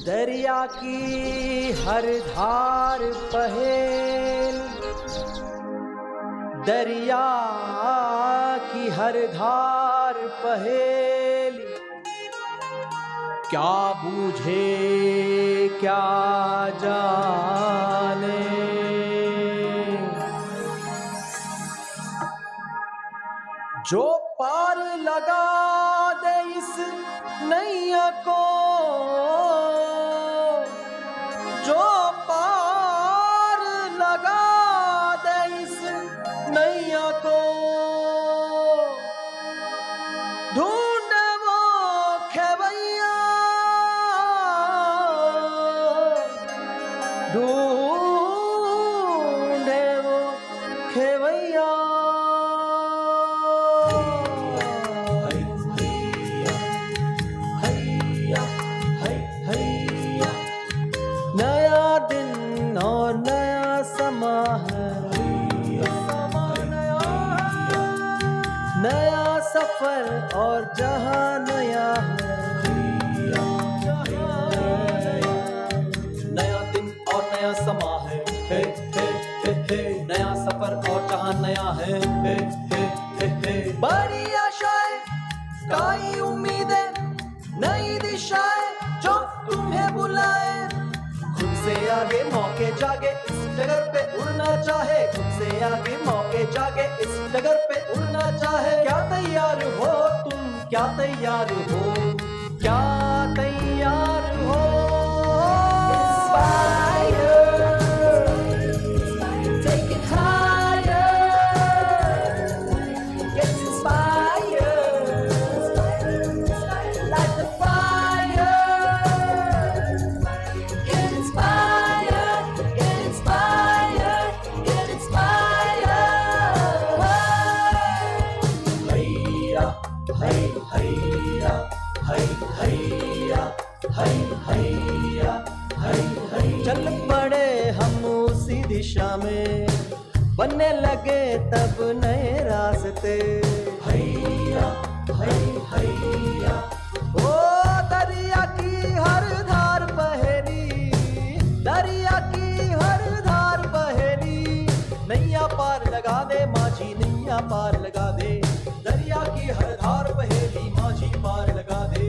दरिया की हर धार पहेल, दरिया की हर धार पहेल, क्या बूझे क्या जाने। जो पार लगा दे इस नैया को, जो पार लगा दे इस नैया को, ढूंढे वो खेवैया, ढूंढे वो खेवैया। नया दिन और नया समा है, नया सफर और जहां नया है। नया दिन और नया समा है, हे हे हे हे। नया सफर और जहां नया है, हे हे हे हे। बड़ी आशाएं, कई उम्मीदें, नई दिशाएं जो तुम्हें बुलाए। खुद से आगे मौके जागे इस डगर पे उड़ना चाहे, खुद से आगे मौके जागे इस डगर पे उड़ना चाहे। क्या तैयार हो तुम, क्या तैयार हो, क्या तैयार हो। Take it higher, get inspired, light the fire. Get inspired, get inspired, get inspired. Hayya, hay, hayya, hay, hayya, hay, hayya, hay, hayya. चल पड़े हम उसी दिशा में, बनने लगे तब नए रास्ते। हैया, है, हैया। ओ दरिया की हर धार पहेली, दरिया की हर धार पहेली। नैया पार लगा दे माझी, नैया पार लगा दे। दरिया की हर धार पहेली, माझी पार लगा दे।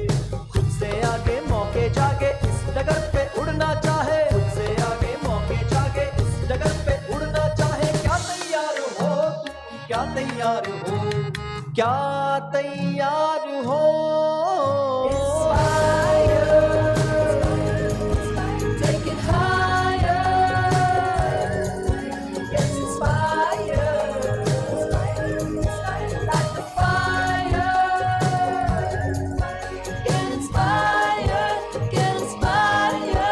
खुद से आगे मौके जागे इस डगर पे उड़ना चाहे, खुद से आगे मौके जागे इस डगर पे उड़ना चाहे। क्या तैयार हो तुम, क्या तैयार हो, क्या तैयार हो। Take it higher, get inspired, light the fire. Get inspired, get inspired.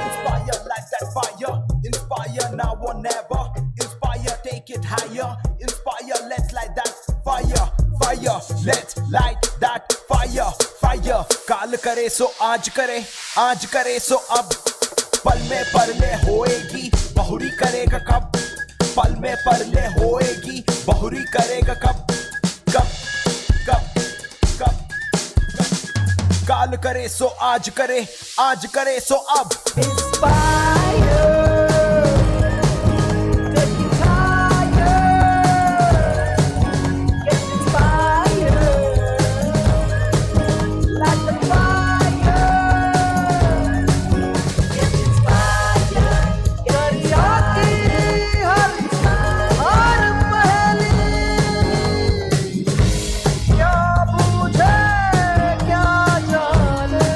Inspire like that fire, inspire now or never. Inspire, take it higher. Inspire, let's light that fire, fire. Let's light that fire, fire. काल करे सो आज करे, आज करे सो अब। पल में परले होएगी, बहुरी करेगा कब। पल में परले होएगी, बहुरी करेगा कब, कब, कब, कब, कब। काल करे सो आज करे, आज करे सो अब। Inspire, take it higher, get inspired, light the fire. Get inspired, दरिया की हर हर पहेली, क्या बूझे क्या जाने।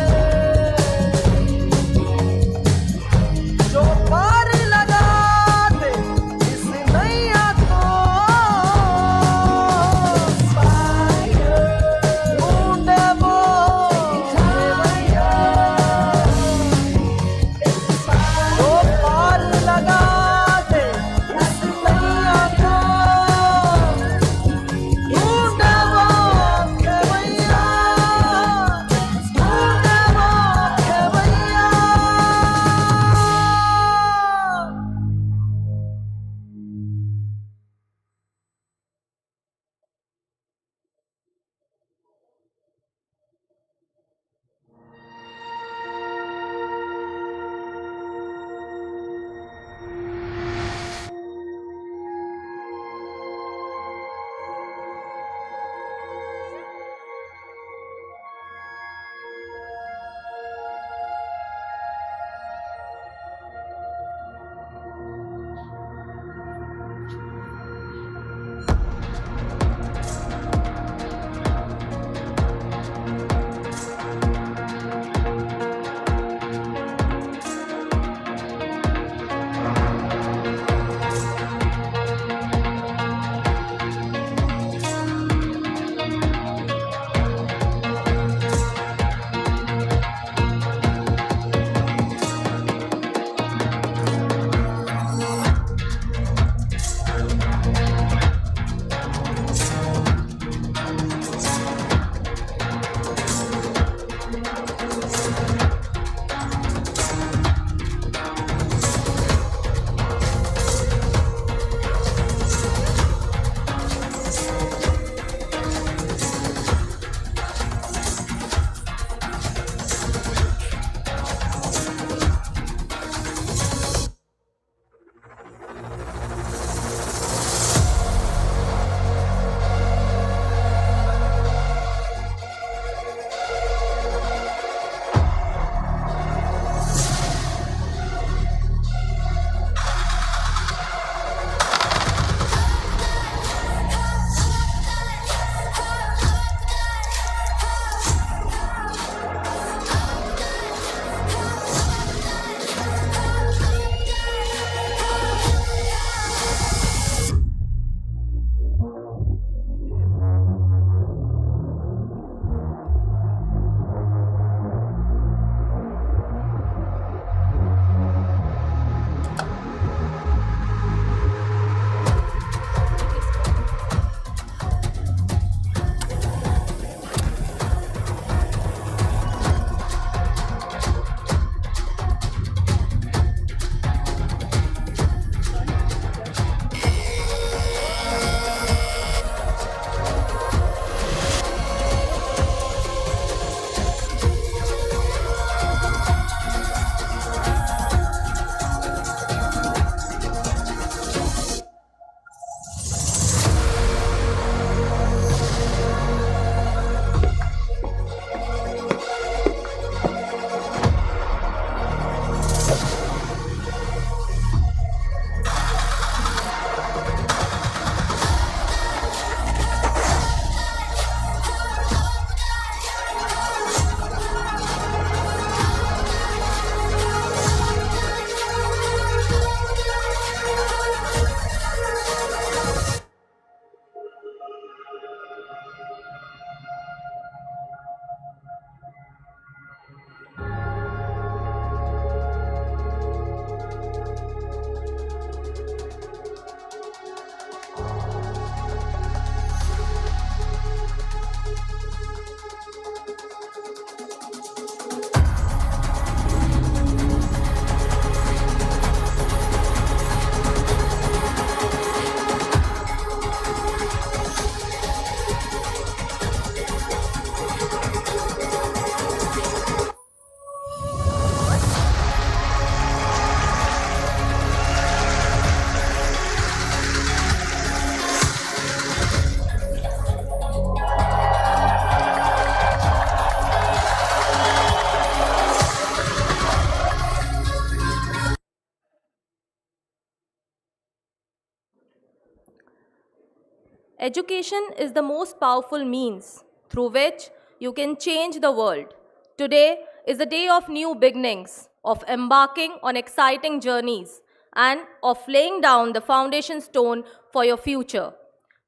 Education is the most powerful means through which you can change the world. Today is a day of new beginnings, of embarking on exciting journeys, and of laying down the foundation stone for your future.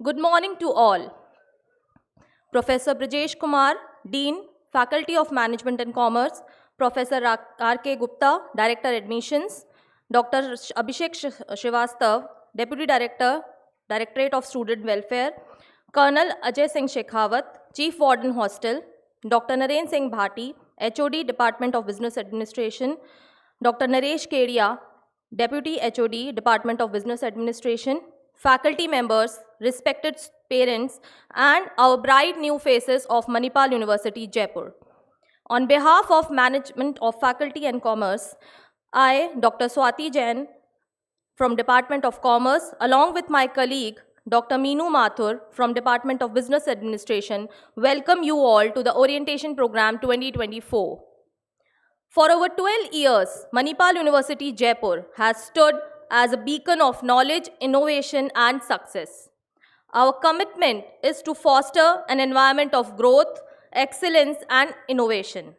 Good morning to all. Professor Brajesh Kumar, Dean, Faculty of Management and Commerce, Professor R K Gupta, Director Admissions, Dr. Abhishek Srivastav, Deputy Director, Directorate of Student Welfare, Colonel Ajay Singh Shekhawat, Chief Warden Hostel, Dr. Naren Singh Bhati, HOD, Department of Business Administration, Dr. Naresh Kedia, Deputy HOD, Department of Business Administration, faculty members, respected parents, and our bright new faces of Manipal University Jaipur. On behalf of Management of Faculty and Commerce, I, Dr. Swati Jain, from Department of Commerce, along with my colleague, Dr. Meenu Mathur, from Department of Business Administration, welcome you all to the Orientation Program 2024. For over 12 years, Manipal University Jaipur has stood as a beacon of knowledge, innovation, and success. Our commitment is to foster an environment of growth, excellence, and innovation.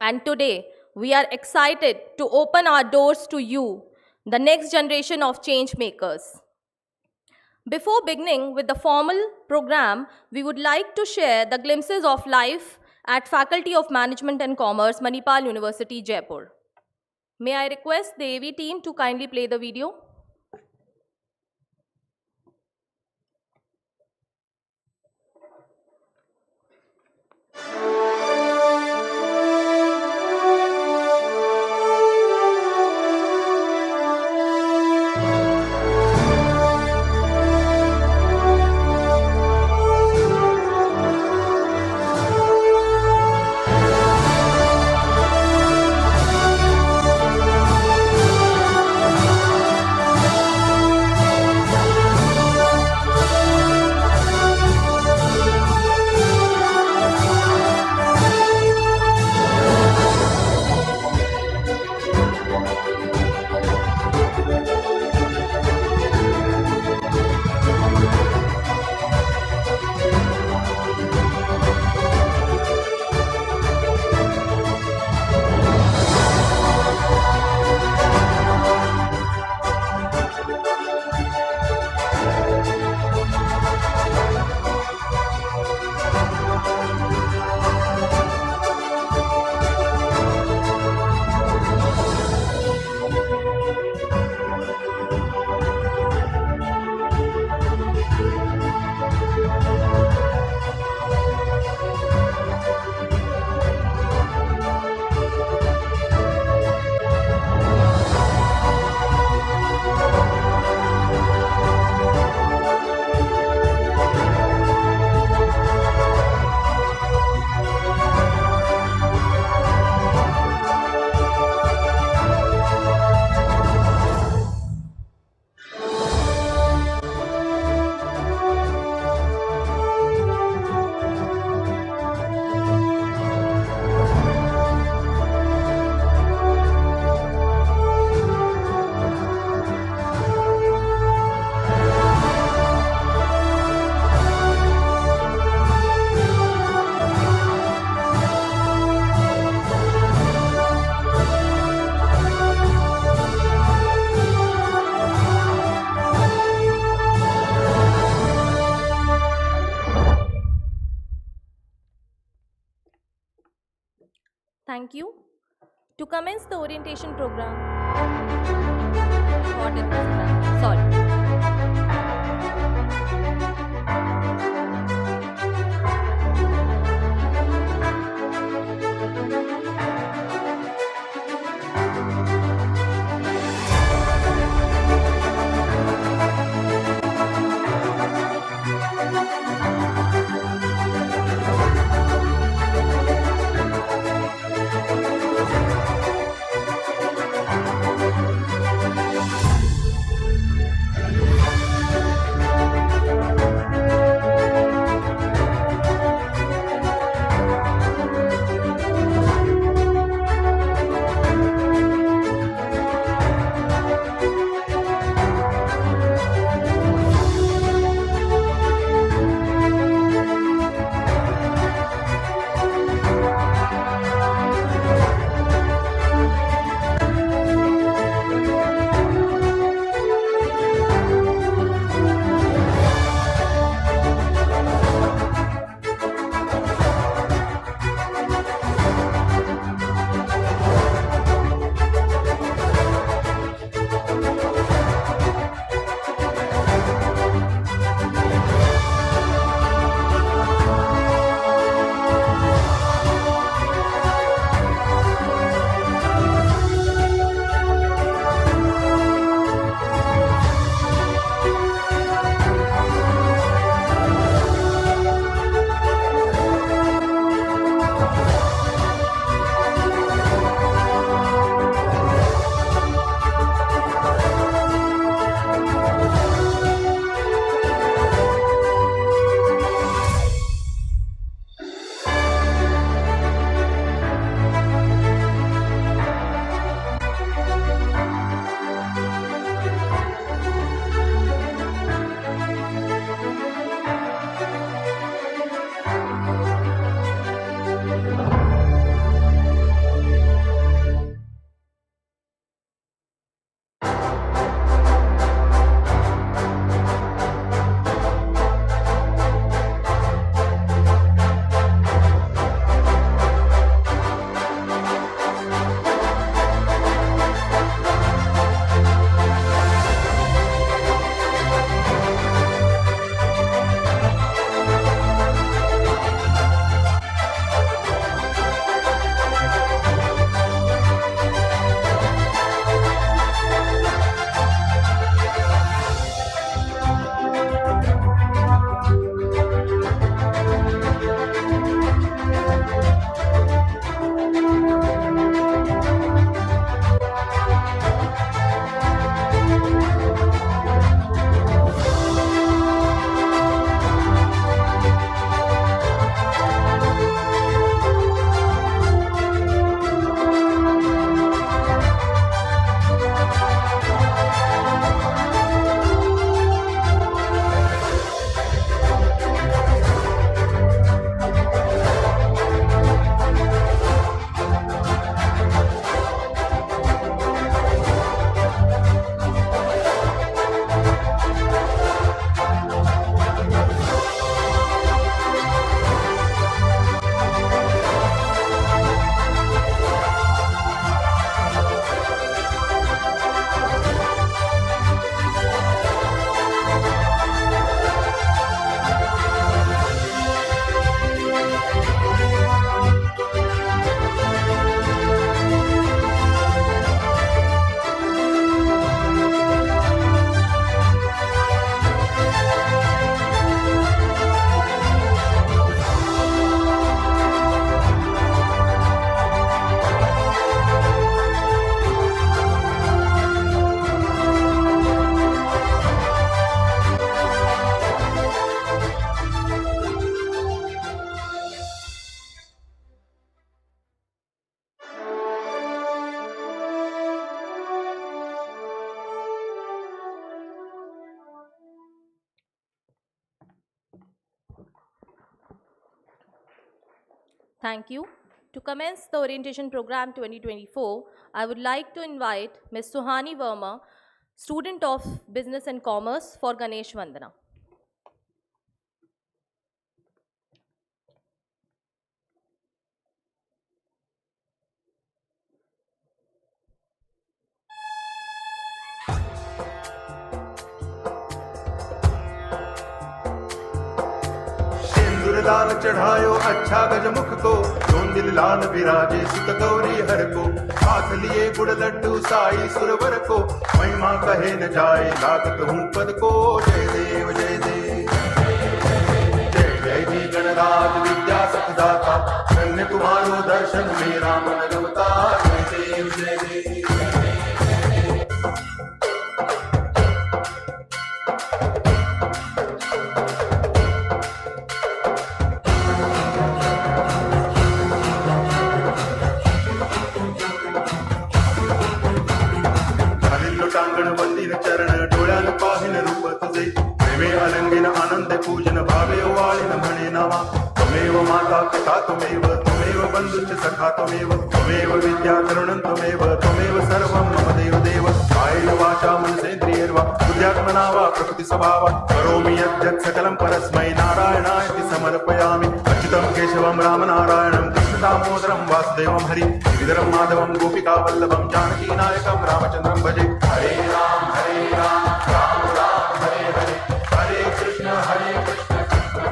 And today, we are excited to open our doors to you, the next generation of change makers. Before beginning with the formal program, we would like to share the glimpses of life at Faculty of Management and Commerce, Manipal University, Jaipur. May I request the AV team to kindly play the video? Thank you. To commence the orientation program, sorry. Thank you. To commence the Orientation Program 2024, I would like to invite Ms. Suhani Verma, student of Business and Commerce, for Ganesh Vandana. सिंदूर लाल चढ़ायो अच्छा गजमुख को, जोंदिल लाल विराजे सुत गौरी हर को, हाथ लिए गुड़ लड्डू साई सुरवर को, महिमा कहे न जाए लागत हूँ पद को। जय देव जय देव जय जय जी गणराज विद्या सखदाता, धन्य तुम्हारो दर्शन मेरा मन रमता। जय देव जय देव। चरण डोळ्यान पाहिन रूप तुझे, प्रेमे अलंगिन आनंद पूजन भावे वाळिन म्हणे नावा। त्वमेव माता पिता त्वमेव, त्वमेव बंधुश्च सखा त्वमेव, त्वमेव विद्या करुणं त्वमेव, त्वमेव सर्वं मम देव देव। कायेन वाचा मनसेन्द्रियैर्वा बुद्ध्यात्मना वा प्रकृति स्वभावा, करोमि यद्यत् सकलं परस्मै नारायणाय समर्पयामि। अच्युतं केशवं रामनारायणं कृष्ण दामोदरं वासुदेवं हरि, गिरिधरं माधवं गोपिका वल्लभं जानकी नायकं रामचन्द्रं भजे। हरे राम राम राम हरे हरे, हरे कृष्ण कृष्ण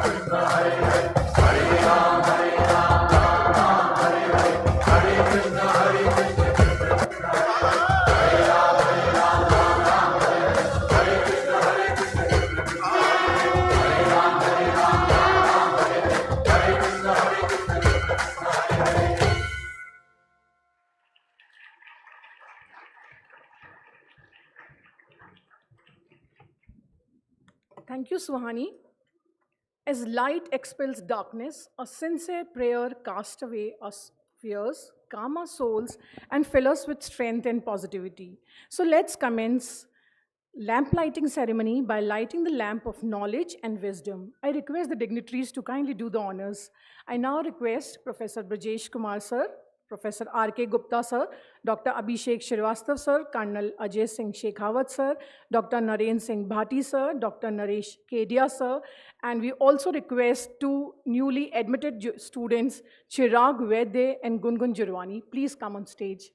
कृष्ण हरे हरे, हरे राम राम राम हरे हरे, हरे कृष्ण कृष्ण कृष्ण हरे राम राम हरे हरे, हरे कृष्ण कृष्ण कृष्ण हरे राम राम हरे हरे, हरे Krishna Krishna Hare Hare. Thank you, Suhani. As light expels darkness, a sincere prayer casts away our fears, calm our souls, and fill us with strength and positivity. So let's commence lamp lighting ceremony by lighting the lamp of knowledge and wisdom. I request the dignitaries to kindly do the honors. I now request Professor Brajesh Kumar sir, Professor R K Gupta sir, Dr. Abhishek Shrivastava sir, Colonel Ajay Singh Shekhawat sir, Dr. Naren Singh Bhati sir, Dr. Naresh Kedia sir, and we also request two newly admitted students, Chirag Vaidya and Gungun Jirwani. Please come on stage.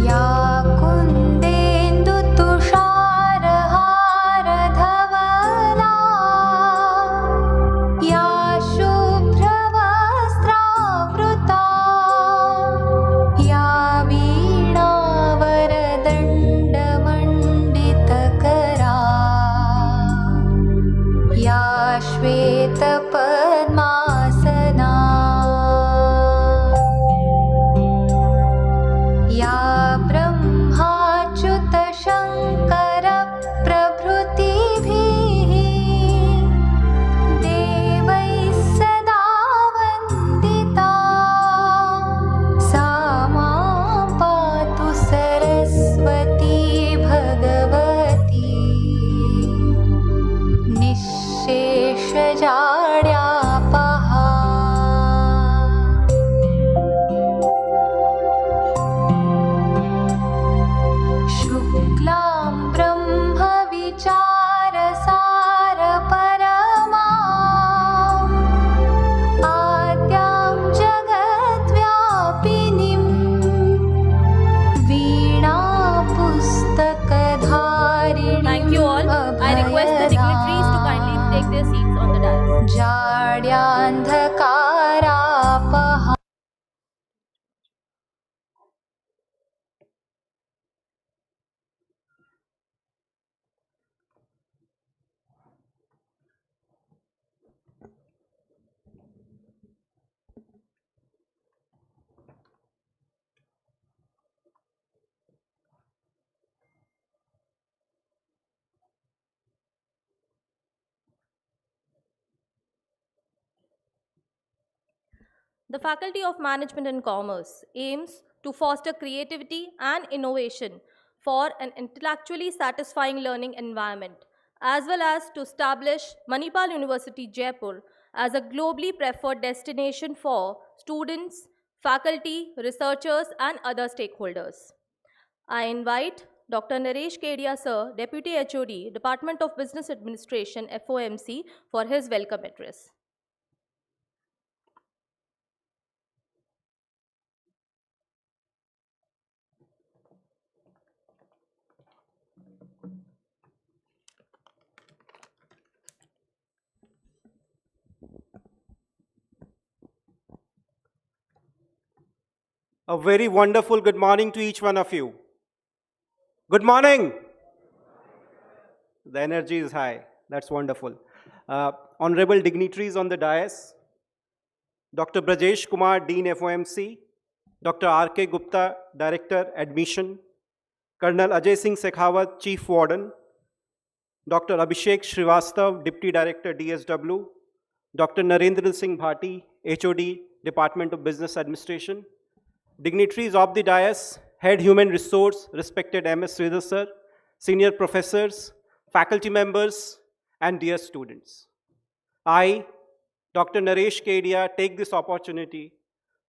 या कुन्देन्दु तुषारहारधवला, या शुभ्रवस्त्रावृता, या वीणावरदायिनी, The Faculty of Management and Commerce aims to foster creativity and innovation for an intellectually satisfying learning environment, as well as to establish Manipal University Jaipur as a globally preferred destination for students, faculty, researchers, and other stakeholders. I invite Dr. Naresh Kedia, Sir, Deputy HOD, Department of Business Administration, FOMC, for his welcome address. A very wonderful good morning to each one of you. Good morning. The energy is high. That's wonderful. Honorable dignitaries on the dais, Dr. Brajesh Kumar, Dean FOMC, Dr. R K Gupta, Director, Admission, Colonel Ajay Singh Sekhawat, Chief Warden, Dr. Abhishek Srivastav, Deputy Director, DSW, Dr. Narendra Singh Bhati, HOD, Department of Business Administration, dignitaries of the dais, Head Human Resource, respected MS Sridhar sir, senior professors, faculty members, and dear students. I, Dr. Naresh Kedia, take this opportunity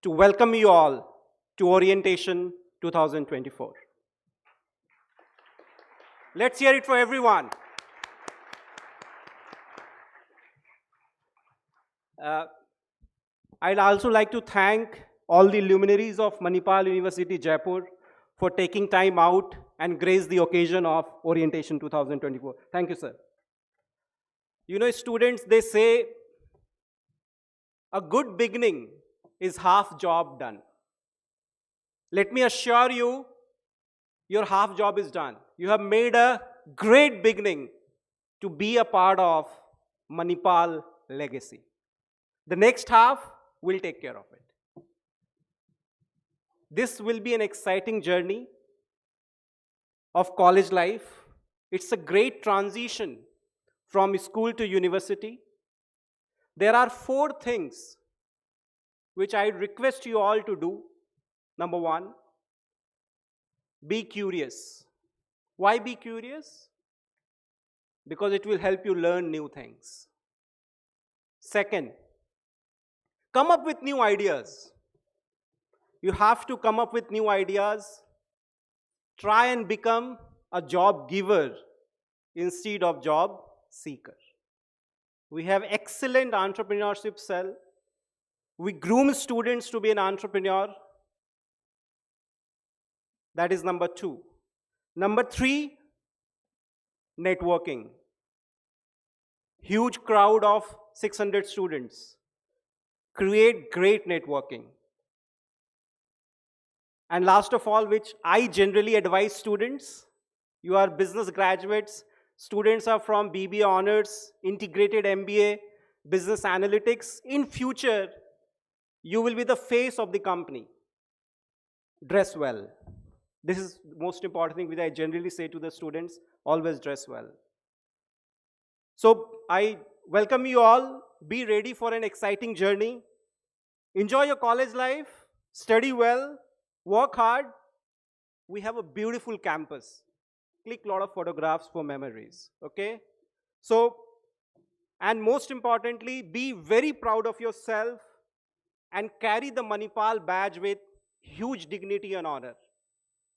to welcome you all to Oerientation 2024. Let's hear it for everyone. I'd also like to thank all the luminaries of Manipal University Jaipur for taking time out and grace the occasion of Oerientation 2024. Thank you, sir. You know, students, they say a good beginning is half job done. Let me assure you, your half job is done. You have made a great beginning to be a part of Manipal legacy. The next half will take care of it. This will be an exciting journey of college life. It's a great transition from school to university. There are 4 things which I request you all to do. Number 1, be curious. Why be curious? Because it will help you learn new things. Second, come up with new ideas. You have to come up with new ideas. Try and become a job giver instead of job seeker. We have excellent entrepreneurship cell. We groom students to be an entrepreneur. That is number 2. Number 3, networking. Huge crowd of 600 students. Create great networking. And last of all, which I generally advise students, you are business graduates, students are from BBA honors, integrated MBA, business analytics. In future, you will be the face of the company. Dress well. This is the most important thing which I generally say to the students, always dress well. So I welcome you all. Be ready for an exciting journey. Enjoy your college life, study well, work hard. We have a beautiful campus. Click a lot of photographs for memories, okay? So, and most importantly, be very proud of yourself and carry the Manipal badge with huge dignity and honor.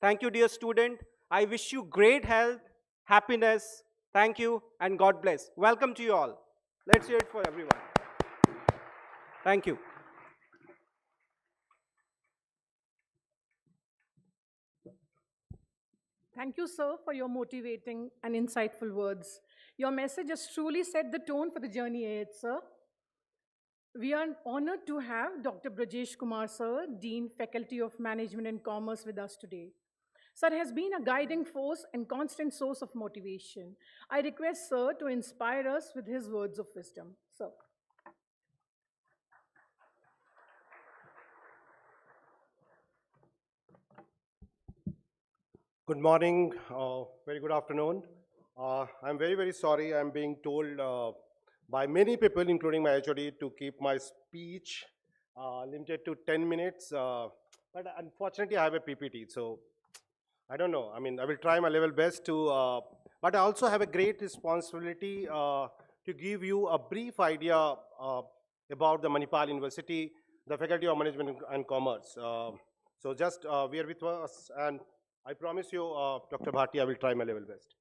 Thank you, dear student. I wish you great health, happiness. Thank you, and God bless. Welcome to you all. Let's hear it for everyone. Thank you. Thank you, sir, for your motivating and insightful words. Your message has truly set the tone for the journey ahead, sir. We are honored to have Dr. Brajesh Kumar, sir, Dean, Faculty of Management and Commerce, with us today. Sir has been a guiding force and constant source of motivation. I request sir to inspire us with his words of wisdom. Sir. Good morning, very good afternoon. I'm very, very sorry I'm being told by many people, including my HOD, to keep my speech limited to 10 minutes, but unfortunately I have a PPT, so I don't know. I mean, I will try my level best to, but I also have a great responsibility to give you a brief idea about the Manipal University, the Faculty of Management and Commerce. So just bear with us, and I promise you, Dr. Bharti, I will try my level best.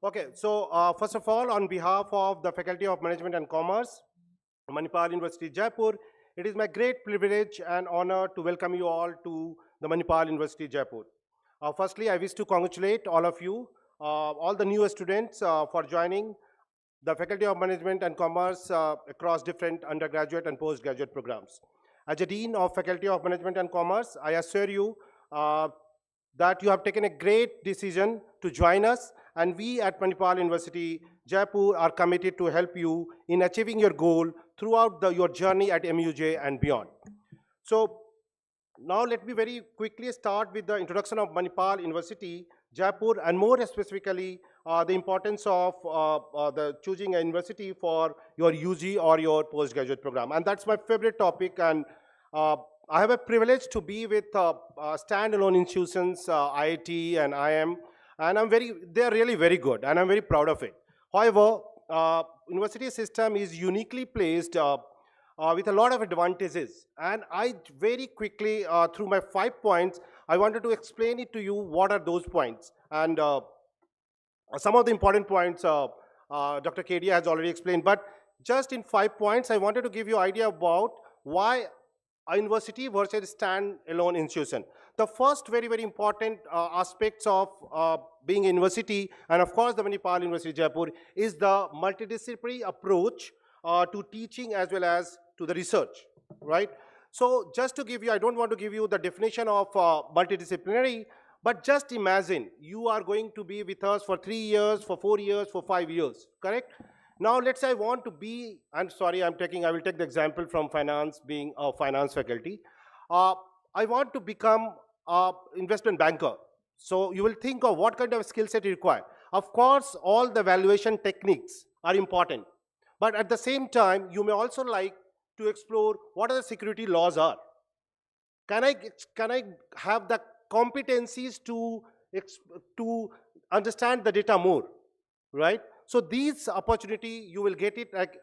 Okay, so first of all, on behalf of the Faculty of Management and Commerce, Manipal University Jaipur, it is my great privilege and honor to welcome you all to the Manipal University Jaipur. Firstly, I wish to congratulate all of you, all the new students for joining the Faculty of Management and Commerce across different undergraduate and postgraduate programs. As a Dean of Faculty of Management and Commerce, I assure you that you have taken a great decision to join us, and we at Manipal University Jaipur are committed to help you in achieving your goal throughout your journey at MUJ and beyond. So now let me very quickly start with the introduction of Manipal University Jaipur, and more specifically the importance of the choosing a university for your UG or your postgraduate program. And that's my favorite topic, and I have a privilege to be with standalone institutions, IIT and IM, and they are really very good, and I'm very proud of it. However, university system is uniquely placed with a lot of advantages, and I very quickly, through my 5 points, I wanted to explain it to you what are those points. And some of the important points Dr. Kedia has already explained, but just in 5 points, I wanted to give you an idea about why a university versus stand-alone institution. The first very, very important aspects of being a university, and of course the Manipal University Jaipur, is the multidisciplinary approach to teaching as well as to the research, right? So just to give you, I don't want to give you the definition of multidisciplinary, but just imagine you are going to be with us for 3 years, for 4 years, for 5 years, correct? Now let's say I want to be, I'm sorry, I will take the example from finance, being a finance faculty. I want to become an investment banker. So you will think of what kind of skill set you require. Of course, all the valuation techniques are important. But at the same time, you may also like to explore what are the security laws are. Can I have the competencies to understand the data more, right? So these opportunity, you will get it like,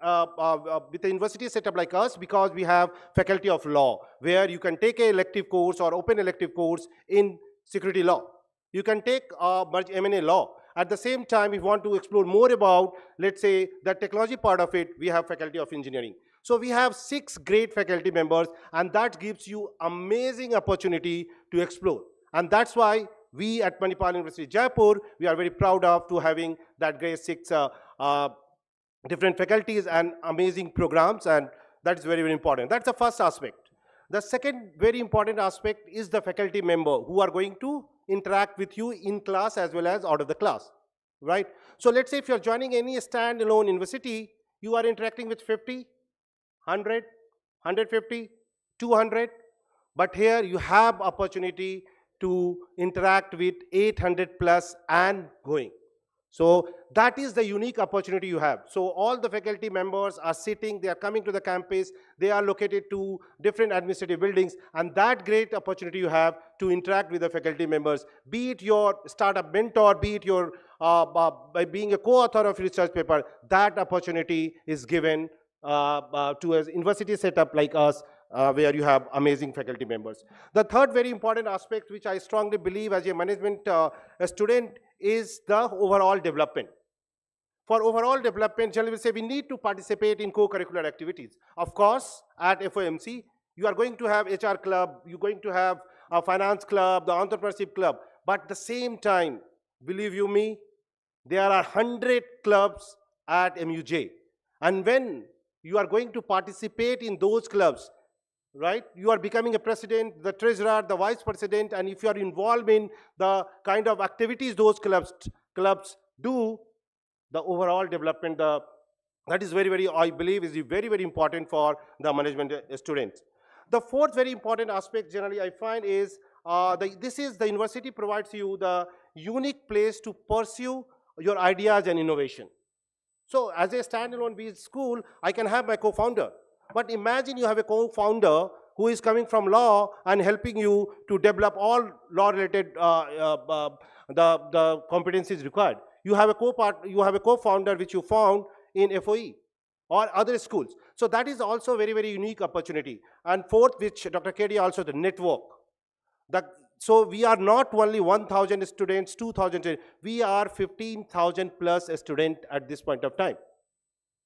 with a university setup like us, because we have Faculty of Law, where you can take an elective course or open elective course in security law. You can take M&A law. At the same time, if you want to explore more about, let's say, the technology part of it, we have Faculty of Engineering. So we have 6 great faculty members, and that gives you amazing opportunity to explore. And that's why we at Manipal University Jaipur, we are very proud of to having that great 6 different faculties and amazing programs, and that's very, very important. That's the first aspect. The second very important aspect is the faculty member who are going to interact with you in class as well as out of the class, right? So let's say if you're joining any standalone university, you are interacting with 50, 100, 150, 200, but here you have opportunity to interact with 800 plus and going. So that is the unique opportunity you have. So all the faculty members are sitting, they are coming to the campus, they are located to different administrative buildings, and that great opportunity you have to interact with the faculty members, be it your startup mentor, be it your by being a co-author of research paper, that opportunity is given to a university setup like us, where you have amazing faculty members. The third very important aspect, which I strongly believe as a management student, is the overall development. For overall development, generally we say we need to participate in co-curricular activities. Of course, at FOMC, you are going to have HR club, you're going to have a finance club, the entrepreneurship club, but at the same time, believe you me, there are 100 clubs at MUJ. And when you are going to participate in those clubs, right? You are becoming a president, the treasurer, the vice president, and if you are involved in the kind of activities those clubs do, the overall development, that is very, very, I believe, is very, very important for the management students. The fourth very important aspect, generally, I find is, the university provides you the unique place to pursue your ideas and innovation. So as a standalone school, I can have my co-founder. But imagine you have a co-founder who is coming from law and helping you to develop all law-related the competencies required. You have a co-founder which you found in FOE or other schools. So that is also very, very unique opportunity. And fourth, which Dr. KD also, the network. So we are not only 1,000 students, 2,000 students, we are 15,000 plus students at this point of time,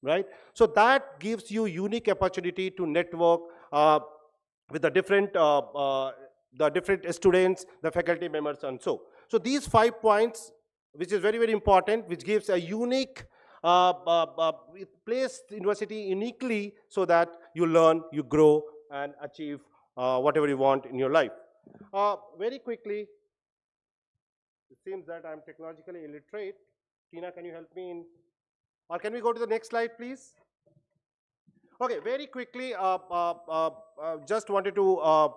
right? So that gives you unique opportunity to network with the different students, the faculty members, and so. So these 5 points, which is very, very important, which gives a unique it places the university uniquely so that you learn, you grow, and achieve whatever you want in your life. Very quickly, it seems that I'm technologically illiterate. Tina, can you help me in, or can we go to the next slide, please? Okay, very quickly, just wanted to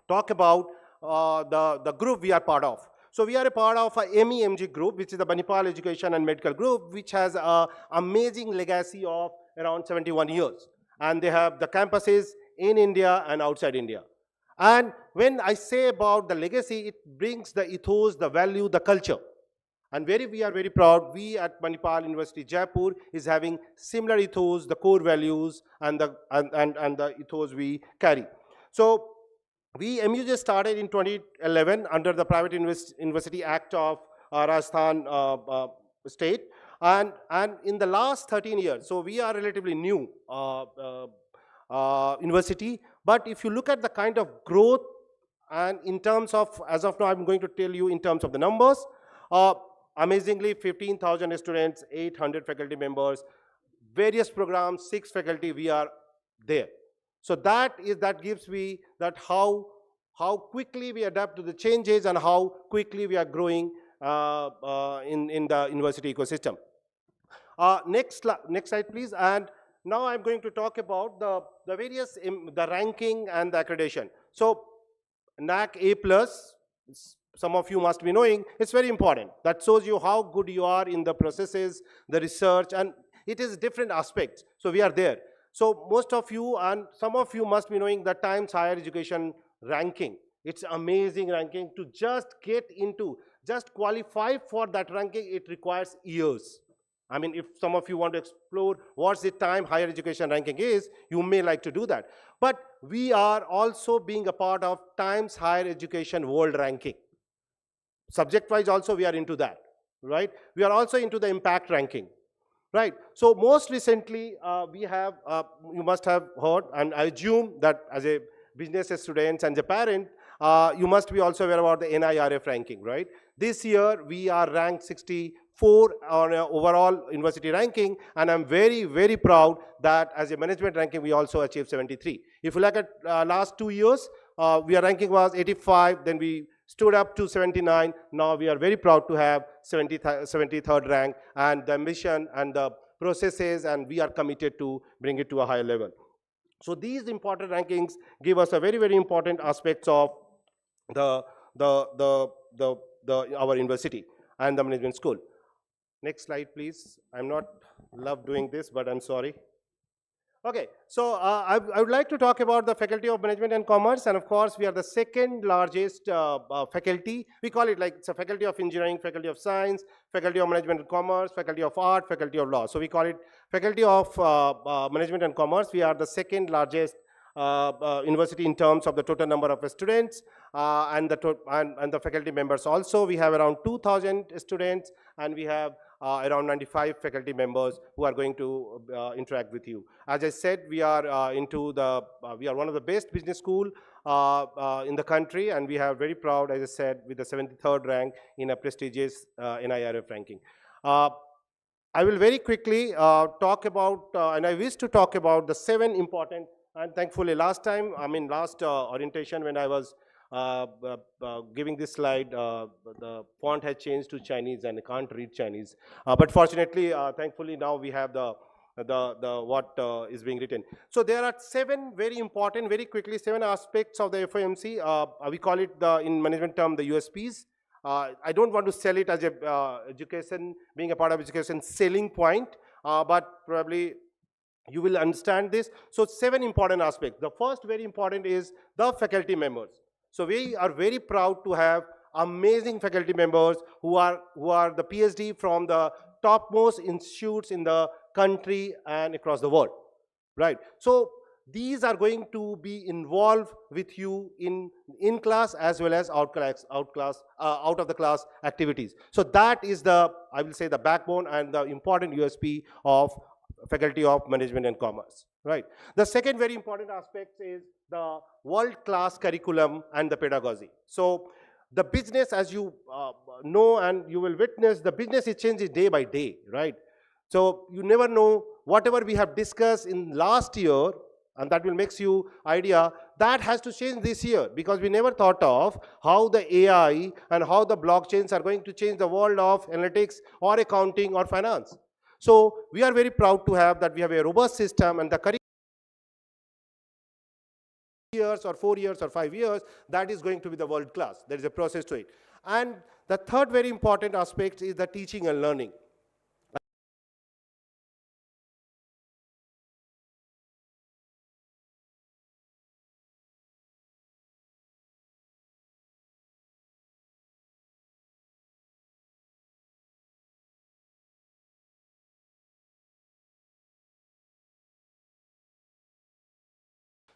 talk about the group we are part of. So we are a part of a MEMG group, which is the Manipal Education and Medical Group, which has an amazing legacy of around 71 years. And they have the campuses in India and outside India. And when I say about the legacy, it brings the ethos, the value, the culture. And we are very proud, we at Manipal University Jaipur is having similar ethos, the core values, and the ethos we carry. So MUJ started in 2011 under the Private University Act of Rajasthan state, and in the last 13 years, so we are relatively new university, but if you look at the kind of growth, and in terms of, as of now, I'm going to tell you in terms of the numbers, amazingly 15,000 students, 800 faculty members, various programs, 6 faculty, we are there. So that gives me that how quickly we adapt to the changes and how quickly we are growing in the university ecosystem. Next slide, please. And now I'm going to talk about the various the ranking and the accreditation. So NAAC A+, some of you must be knowing, it's very important. That shows you how good you are in the processes, the research, and it is different aspects. So we are there. So most of you and some of you must be knowing the Times Higher Education ranking. It's amazing ranking. To just get into, just qualify for that ranking, it requires years. I mean, if some of you want to explore what's the Time Higher Education ranking is, you may like to do that. But we are also being a part of Times Higher Education World Ranking. Subject-wise also we are into that, right? We are also into the impact ranking. Right. So most recently, we have, you must have heard, and I assume that as a business student and a parent, you must be also aware about the NIRF ranking, right? This year, we are ranked 64 on an overall university ranking, and I'm very, very proud that as a management ranking, we also achieved 73. If you look at last 2 years, our ranking was 85, then we stood up to 79. Now we are very proud to have 73rd rank, and the mission and the processes, and we are committed to bring it to a higher level. So these important rankings give us a very, very important aspects of our university and the management school. Next slide, please. I'm not love doing this, but I'm sorry. Okay, so I would like to talk about the Faculty of Management and Commerce, and of course we are the second largest faculty. We call it like it's a Faculty of Engineering, Faculty of Science, Faculty of Management and Commerce, Faculty of Art, Faculty of Law. So we call it Faculty of Management and Commerce. We are the second largest university in terms of the total number of students and the faculty members also. We have around 2,000 students, and we have around 95 faculty members who are going to interact with you. As I said, we are we are one of the best business school in the country, and we are very proud, as I said, with the 73rd rank in a prestigious NIRF ranking. I will very quickly talk about, and I wish to talk about the 7 important, and thankfully last time, last orientation when I was giving this slide, the font has changed to Chinese and I can't read Chinese. But fortunately, thankfully now we have what is being written. So there are 7 very important, very quickly, 7 aspects of the FOMC. We call it in management term the USPs. I don't want to sell it as a education, being a part of education selling point, but probably You will understand this. So 7 important aspects. The first very important is the faculty members. So we are very proud to have amazing faculty members who are the PhD from the topmost institutes in the country and across the world, right? So these are going to be involved with you in class as well as out of the class activities. So that is the, I will say, the backbone and the important USP of Faculty of Management and Commerce, right? The second very important aspect is the world-class curriculum and the pedagogy. So the business, as you know and you will witness, the business is changing day by day, right? So you never know, whatever we have discussed in last year, and that will make you idea, that has to change this year, because we never thought of how the AI and how the blockchains are going to change the world of analytics or accounting or finance. So we are very proud to have that we have a robust system, and the curriculum years or 4 years or 5 years, that is going to be the world class. There is a process to it. And the third very important aspect is the teaching and learning.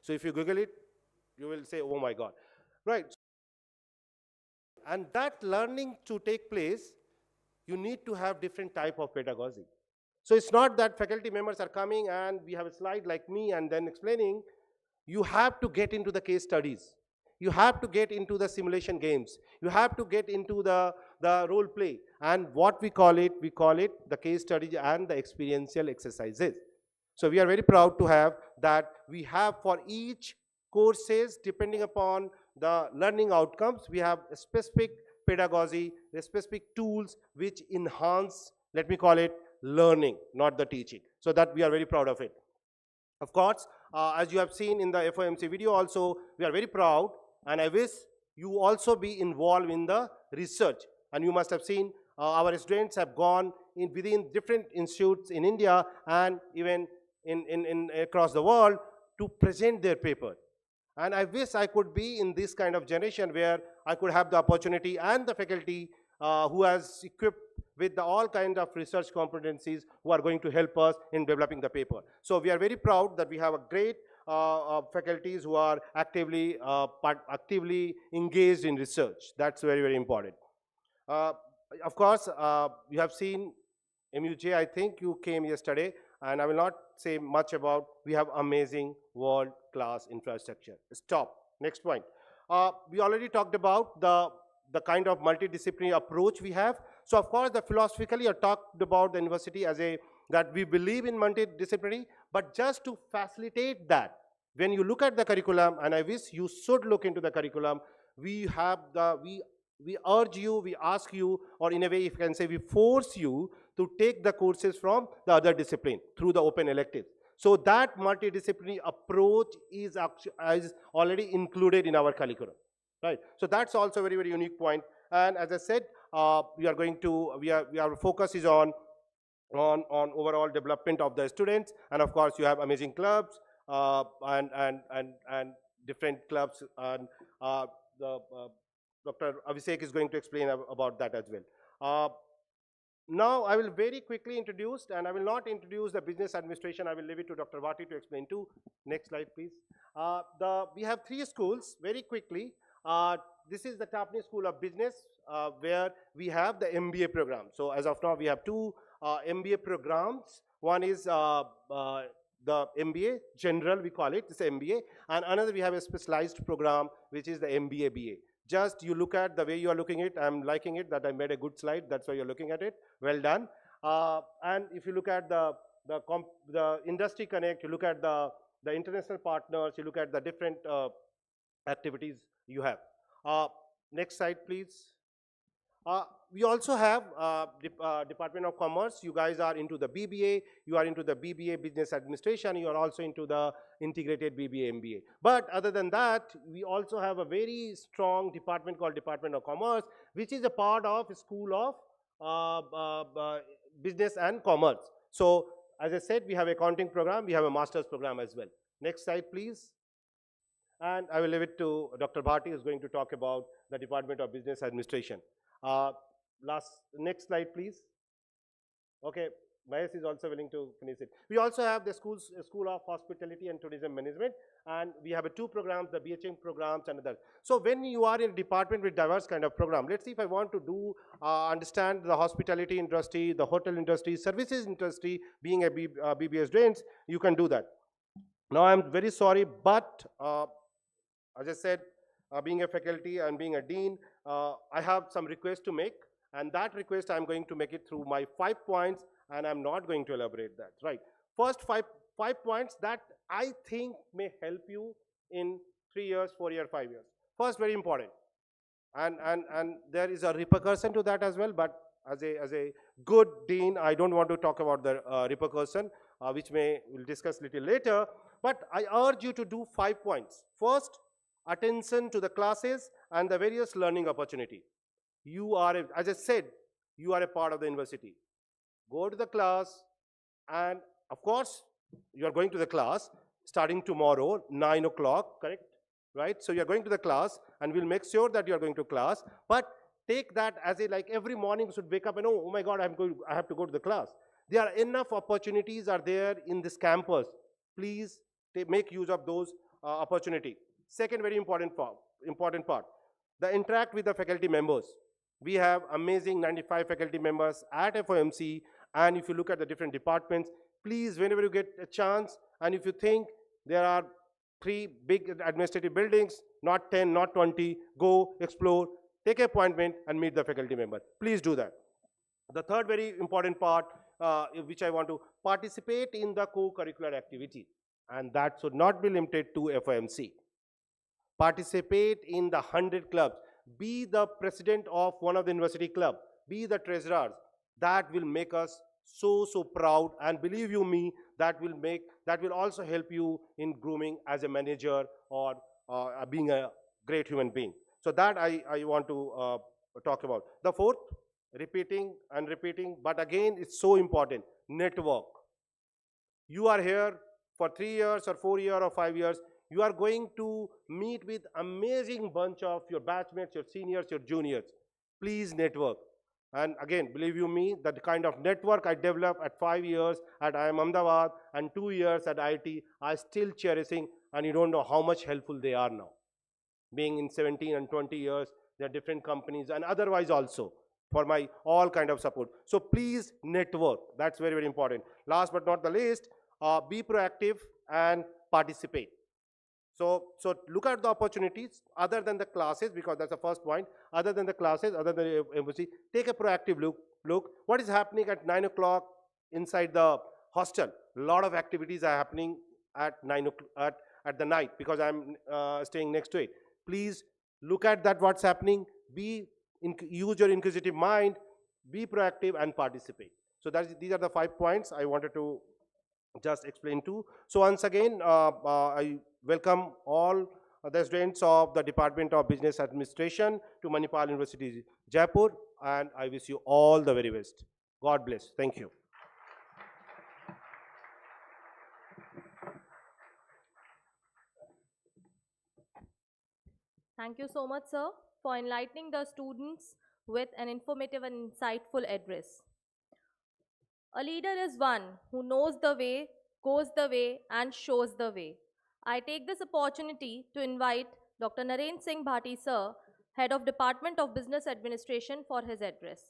So if you Google it, you will say, oh my God, right? And that learning to take place, you need to have different type of pedagogy. So it's not that faculty members are coming and we have a slide like me and then explaining. You have to get into the case studies. You have to get into the simulation games. You have to get into the role play. And what we call it the case study and the experiential exercises. So we are very proud to have that. We have for each courses, depending upon the learning outcomes, we have a specific pedagogy, the specific tools which enhance, let me call it, learning, not the teaching. So that we are very proud of it. Of course, as you have seen in the FOMC video also, we are very proud, and I wish you also be involved in the research. And you must have seen our students have gone within different institutes in India and even in across the world to present their paper. And I wish I could be in this kind of generation where I could have the opportunity and the faculty who has equipped with all kinds of research competencies who are going to help us in developing the paper. So we are very proud that we have a great faculties who are actively engaged in research. That's very, very important. Of course, you have seen MUJ, I think you came yesterday, and I will not say much about, we have amazing world-class infrastructure. Stop. Next point. We already talked about the kind of multidisciplinary approach we have. So of course, philosophically, I talked about the university as that we believe in multidisciplinary, but just to facilitate that, when you look at the curriculum, and I wish you should look into the curriculum, we urge you, we ask you, or in a way, if you can say, we force you to take the courses from the other discipline through the open electives. So that multidisciplinary approach is already included in our curriculum, right? So that's also a very, very unique point. And as I said, our focus is on overall development of the students. And of course, you have amazing clubs and different clubs. And Dr. Abhishek is going to explain about that as well. Now, I will very quickly introduce, and I will not introduce the business administration. I will leave it to Dr. Vati to explain too. Next slide, please. We have 3 schools, very quickly. This is the Tapni School of Business, where we have the MBA program. So as of now, we have 2 MBA programs. One is the MBA General, we call it, it's MBA. And another, we have a specialized program, which is the MBA BA. Just you look at the way you are looking at it, I'm liking it, that I made a good slide, that's why you're looking at it, well done. And if you look at the industry connect, you look at the international partners, you look at the different activities you have. Next slide, please. We also have Department of Commerce. You guys are into the BBA, you are into the BBA Business Administration, you are also into the integrated BBA MBA. But other than that, we also have a very strong department called Department of Commerce, which is a part of School of Business and Commerce. So as I said, we have accounting program, we have a master's program as well. Next slide, please. And I will leave it to Dr. Bharti, who is going to talk about the Department of Business Administration. Next slide, please. Okay, Mahesh is also willing to finish it. We also have the School of Hospitality and Tourism Management, and we have 2 programs, the BHM programs and others. So when you are in a department with diverse kind of program, let's see if I want to do, understand the hospitality industry, the hotel industry, services industry, being a BBA students, you can do that. Now I'm very sorry, but as I said, being a faculty and being a dean, I have some requests to make, and that request I'm going to make it through my 5 points, and I'm not going to elaborate that, right? First five points that I think may help you in 3 years, 4 years, 5 years. First, very important, and there is a repercussion to that as well, but as a good dean, I don't want to talk about the repercussion, which we'll discuss a little later, but I urge you to do 5 points. First, attention to the classes and the various learning opportunity. You are, as I said, you are a part of the university. Go to the class, and of course, you are going to the class starting tomorrow, 9 o'clock, correct? Right? So you're going to the class, and we'll make sure that you're going to class, but take that as a, like every morning you should wake up and, oh my God, I have to go to the class. There are enough opportunities are there in this campus. Please make use of those opportunity. Second very important part, the interact with the faculty members. We have amazing 95 faculty members at FOMC, and if you look at the different departments, please, whenever you get a chance, and if you think there are 3 big administrative buildings, not 10, not 20, go explore, take an appointment and meet the faculty member. Please do that. The third very important part, which I want to participate in the co-curricular activity, and that should not be limited to FOMC. Participate in the 100 clubs. Be the president of one of the university club. Be the treasurer. That will make us so proud, and believe you me, that will also help you in grooming as a manager or being a great human being. So that I want to talk about. The fourth, repeating and repeating, but again it's so important, network. You are here for 3 years or 4 years or 5 years, you are going to meet with amazing bunch of your batchmates, your seniors, your juniors. Please network. And again, believe you me, that kind of network I developed at 5 years at IIM Ahmedabad and 2 years at IIT, I still cherishing, and you don't know how much helpful they are now. Being in 17 and 20 years, there are different companies and otherwise also for my all kind of support. So please network, that's very, very important. Last but not the least, be proactive and participate. So look at the opportunities other than the classes, because that's the first point. Other than the classes, other than the embassy, take a proactive look. What is happening at 9 o'clock inside the hostel? A lot of activities are happening at 9 o'clock at the night, because I'm staying next to it. Please look at that, what's happening. Use your inquisitive mind. Be proactive and participate. So these are the 5 points I wanted to just explain to. So once again, I welcome all the students of the Department of Business Administration to Manipal University Jaipur, and I wish you all the very best. God bless. Thank you. Thank you so much, sir, for enlightening the students with an informative and insightful address. A leader is one who knows the way, goes the way, and shows the way. I take this opportunity to invite Dr. Naren Singh Bhati, sir, Head of Department of Business Administration, for his address.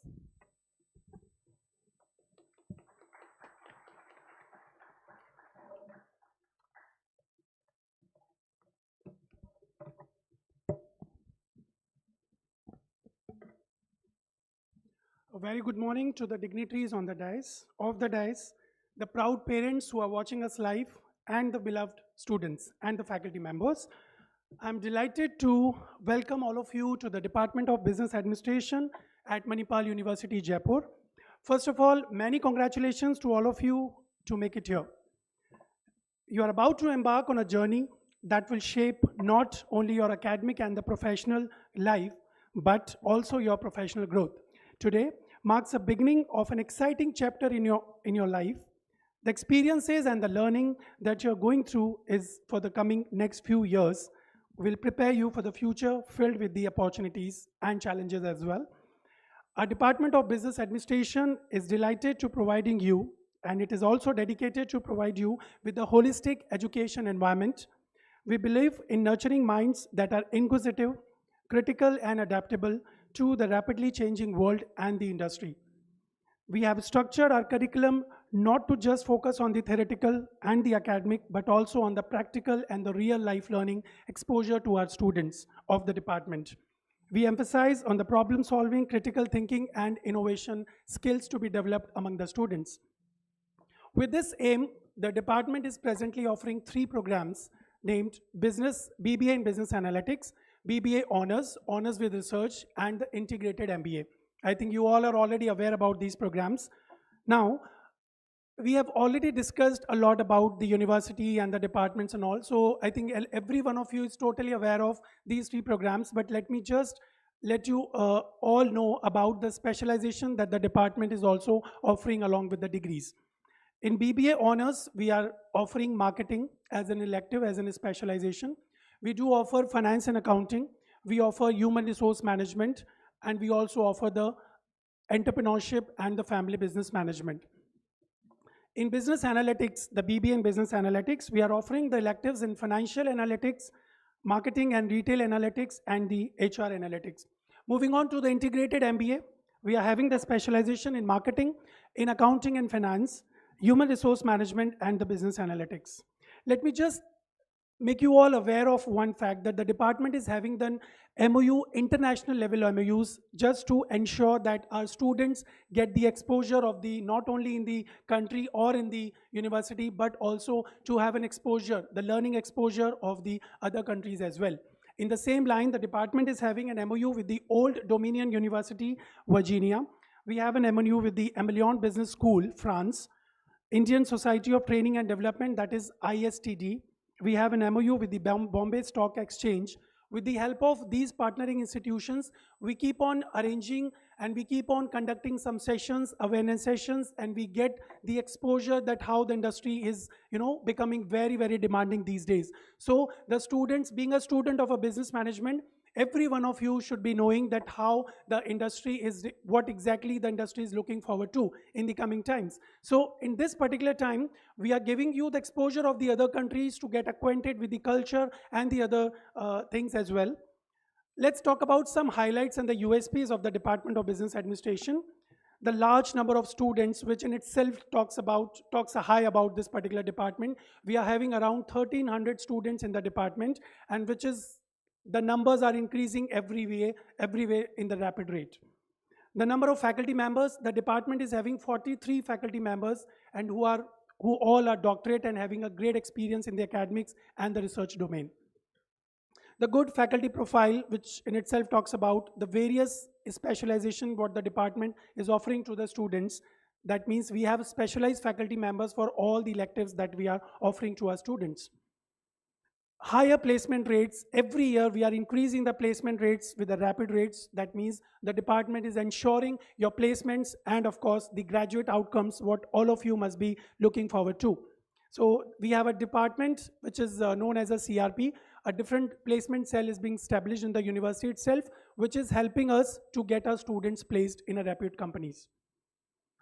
A very good morning to the dignitaries on the dais, the proud parents who are watching us live, and the beloved students and the faculty members. I'm delighted to welcome all of you to the Department of Business Administration at Manipal University Jaipur. First of all, many congratulations to all of you to make it here. You are about to embark on a journey that will shape not only your academic and the professional life, but also your professional growth. Today marks the beginning of an exciting chapter in your life. The experiences and the learning that you're going through is for the coming next few years will prepare you for the future filled with the opportunities and challenges as well. Our Department of Business Administration is delighted to providing you, and it is also dedicated to provide you with a holistic education environment. We believe in nurturing minds that are inquisitive, critical, and adaptable to the rapidly changing world and the industry. We have structured our curriculum not to just focus on the theoretical and the academic, but also on the practical and the real life learning exposure to our students of the department. We emphasize on the problem solving, critical thinking, and innovation skills to be developed among the students. With this aim, the department is presently offering 3 programs named BBA in Business Analytics, BBA Honors, Honors with Research, and the Integrated MBA. I think you all are already aware about these programs. Now, we have already discussed a lot about the university and the departments and all, so I think every one of you is totally aware of these 3 programs, but let me just let you all know about the specialization that the department is also offering along with the degrees. In BBA Honors, we are offering marketing as an elective, as a specialization. We do offer finance and accounting. We offer human resource management, and we also offer the entrepreneurship and the family business management. In business analytics, the BBA in business analytics, we are offering the electives in financial analytics, marketing and retail analytics, and the HR analytics. Moving on to the integrated MBA, we are having the specialization in marketing, in accounting and finance, human resource management, and the business analytics. Let me just make you all aware of one fact, that the department is having the MOU, international level MOUs, just to ensure that our students get the exposure of the, not only in the country or in the university, but also to have an exposure, the learning exposure of the other countries as well. In the same line, the department is having an MOU with the Old Dominion University, Virginia. We have an MOU with the Emilion Business School, France, Indian Society of Training and Development, that is ISTD. We have an MOU with the Bombay Stock Exchange. With the help of these partnering institutions, we keep on arranging and we keep on conducting some sessions, awareness sessions, and we get the exposure that how the industry is, becoming very, very demanding these days. So the students, being a student of a business management, every one of you should be knowing that how the industry is, what exactly the industry is looking forward to in the coming times. So in this particular time, we are giving you the exposure of the other countries to get acquainted with the culture and the other things as well. Let's talk about some highlights and the USPs of the Department of Business Administration. The large number of students, which in itself talks a high about this particular department. We are having around 1,300 students in the department, and which is, the numbers are increasing everywhere in the rapid rate. The number of faculty members, the department is having 43 faculty members, and who all are doctorate and having a great experience in the academics and the research domain. The good faculty profile, which in itself talks about the various specialization what the department is offering to the students. That means we have specialized faculty members for all the electives that we are offering to our students. Higher placement rates. Every year we are increasing the placement rates with the rapid rates. That means the department is ensuring your placements and of course the graduate outcomes, what all of you must be looking forward to. So we have a department which is known as a CRP. A different placement cell is being established in the university itself, which is helping us to get our students placed in a reputed companies.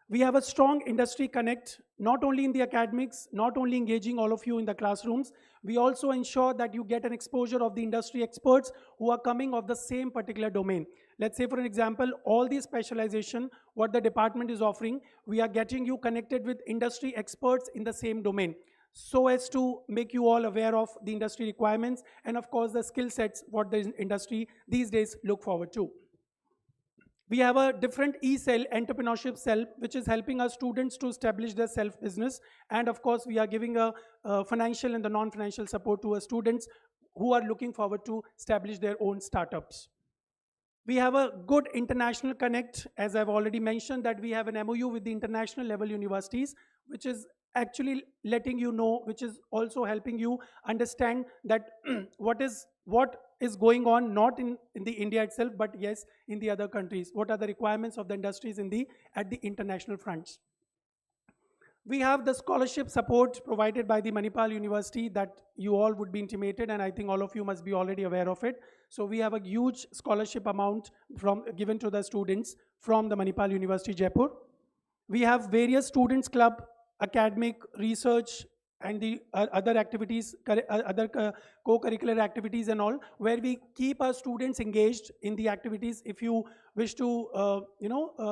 We have a strong industry connect, not only in the academics, not only engaging all of you in the classrooms, we also ensure that you get an exposure of the industry experts who are coming of the same particular domain. Let's say, for an example, all the specialization, what the department is offering, we are getting you connected with industry experts in the same domain, so as to make you all aware of the industry requirements and of course the skill sets what the industry these days look forward to. We have a different E-cell, entrepreneurship cell, which is helping our students to establish their self-business. And of course, we are giving a financial and the non-financial support to our students who are looking forward to establish their own startups. We have a good international connect, as I've already mentioned, that we have an MOU with the international level universities, which is actually letting you know, which is also helping you understand that what is going on, not in the India itself, but yes, in the other countries. What are the requirements of the industries at the international fronts? We have the scholarship support provided by the Manipal University that you all would be intimated, and I think all of you must be already aware of it. So we have a huge scholarship amount given to the students from the Manipal University Jaipur. We have various students club, academic, research, and the other activities, other co-curricular activities and all, where we keep our students engaged in the activities. If you wish to,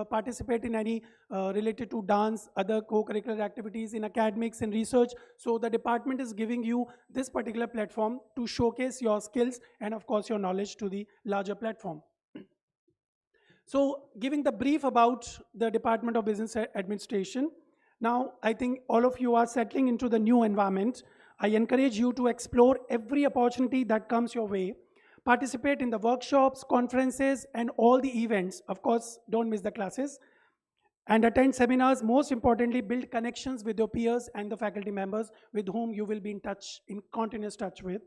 participate in any related to dance, other co-curricular activities in academics and research, so the department is giving you this particular platform to showcase your skills and of course your knowledge to the larger platform. So giving the brief about the Department of Business Administration, now I think all of you are settling into the new environment. I encourage you to explore every opportunity that comes your way. Participate in the workshops, conferences, and all the events. Of course, don't miss the classes. And attend seminars. Most importantly, build connections with your peers and the faculty members with whom you will be in continuous touch with.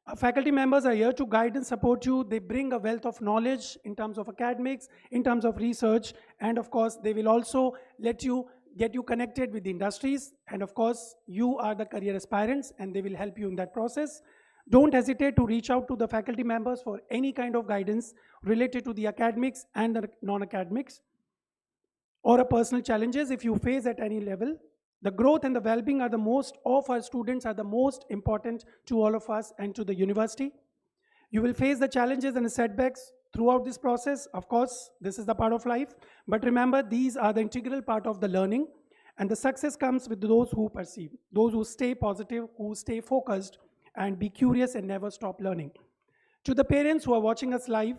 Our faculty members are here to guide and support you. They bring a wealth of knowledge in terms of academics, in terms of research, and of course, they will also get you connected with the industries, and of course, you are the career aspirants and they will help you in that process. Don't hesitate to reach out to the faculty members for any kind of guidance related to the academics and the non-academics, or a personal challenges if you face at any level. The growth and the well-being of our students are the most important to all of us and to the university. You will face the challenges and the setbacks throughout this process. Of course, this is the part of life, but remember, these are the integral part of the learning, and the success comes with those who perceive, those who stay positive, who stay focused, and be curious and never stop learning. To the parents who are watching us live,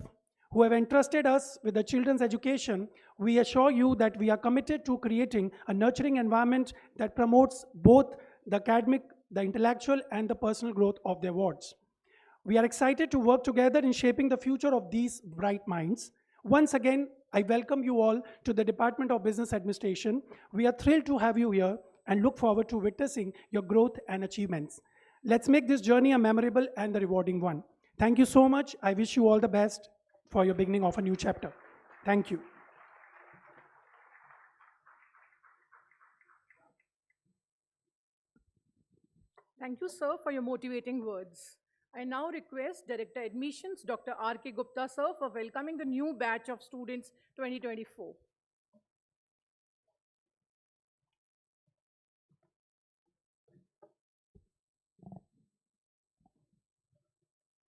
who have entrusted us with the children's education, we assure you that we are committed to creating a nurturing environment that promotes both the academic, the intellectual, and the personal growth of their wards. We are excited to work together in shaping the future of these bright minds. Once again, I welcome you all to the Department of Business Administration. We are thrilled to have you here and look forward to witnessing your growth and achievements. Let's make this journey a memorable and a rewarding one. Thank you so much. I wish you all the best for your beginning of a new chapter. Thank you. Thank you, sir, for your motivating words. I now request Director Admissions, Dr. R. K. Gupta, sir, for welcoming the new batch of students 2024.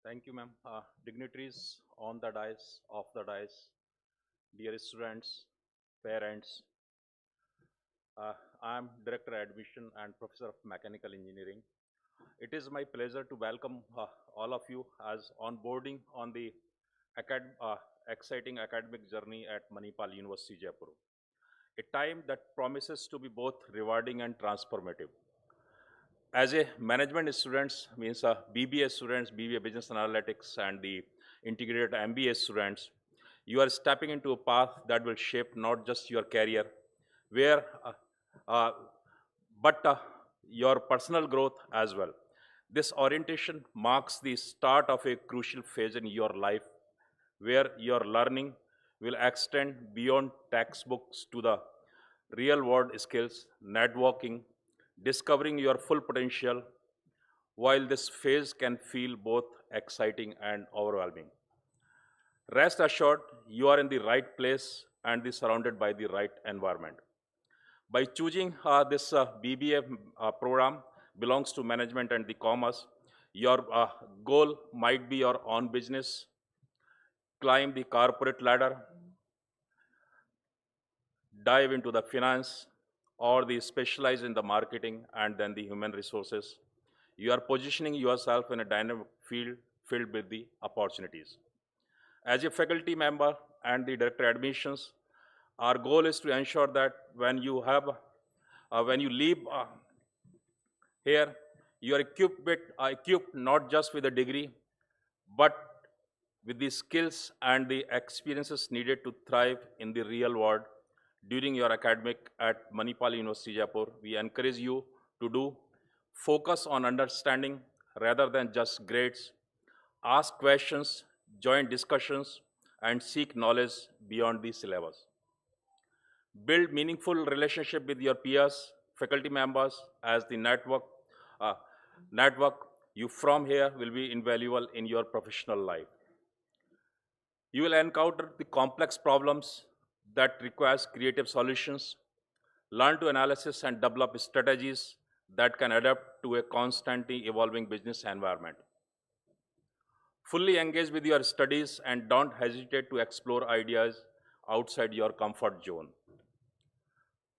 Thank you, ma'am. Dignitaries on the dais, off the dais, dear students, parents. I am Director Admission and Professor of Mechanical Engineering. It is my pleasure to welcome all of you as onboarding on the exciting academic journey at Manipal University Jaipur, a time that promises to be both rewarding and transformative. As a management students, means BBA students, BBA Business Analytics, and the integrated MBA students, you are stepping into a path that will shape not just your career, but your personal growth as well. This orientation marks the start of a crucial phase in your life, where your learning will extend beyond textbooks to the real-world skills, networking, discovering your full potential. While this phase can feel both exciting and overwhelming, rest assured you are in the right place and surrounded by the right environment. By choosing this BBA program belongs to management and the commerce, your goal might be your own business, climb the corporate ladder, dive into the finance, or the specialize in the marketing and then the human resources. You are positioning yourself in a dynamic field filled with the opportunities. As a faculty member and the director admissions, our goal is to ensure that when you leave here, you are equipped not just with a degree, but with the skills and the experiences needed to thrive in the real world. During your academic at Manipal University Jaipur, we encourage you to focus on understanding rather than just grades. Ask questions, join discussions, and seek knowledge beyond the syllabus. Build meaningful relationship with your peers, faculty members, as the network you from here will be invaluable in your professional life. You will encounter the complex problems that requires creative solutions, learn to analyze and develop strategies that can adapt to a constantly evolving business environment. Fully engage with your studies and don't hesitate to explore ideas outside your comfort zone.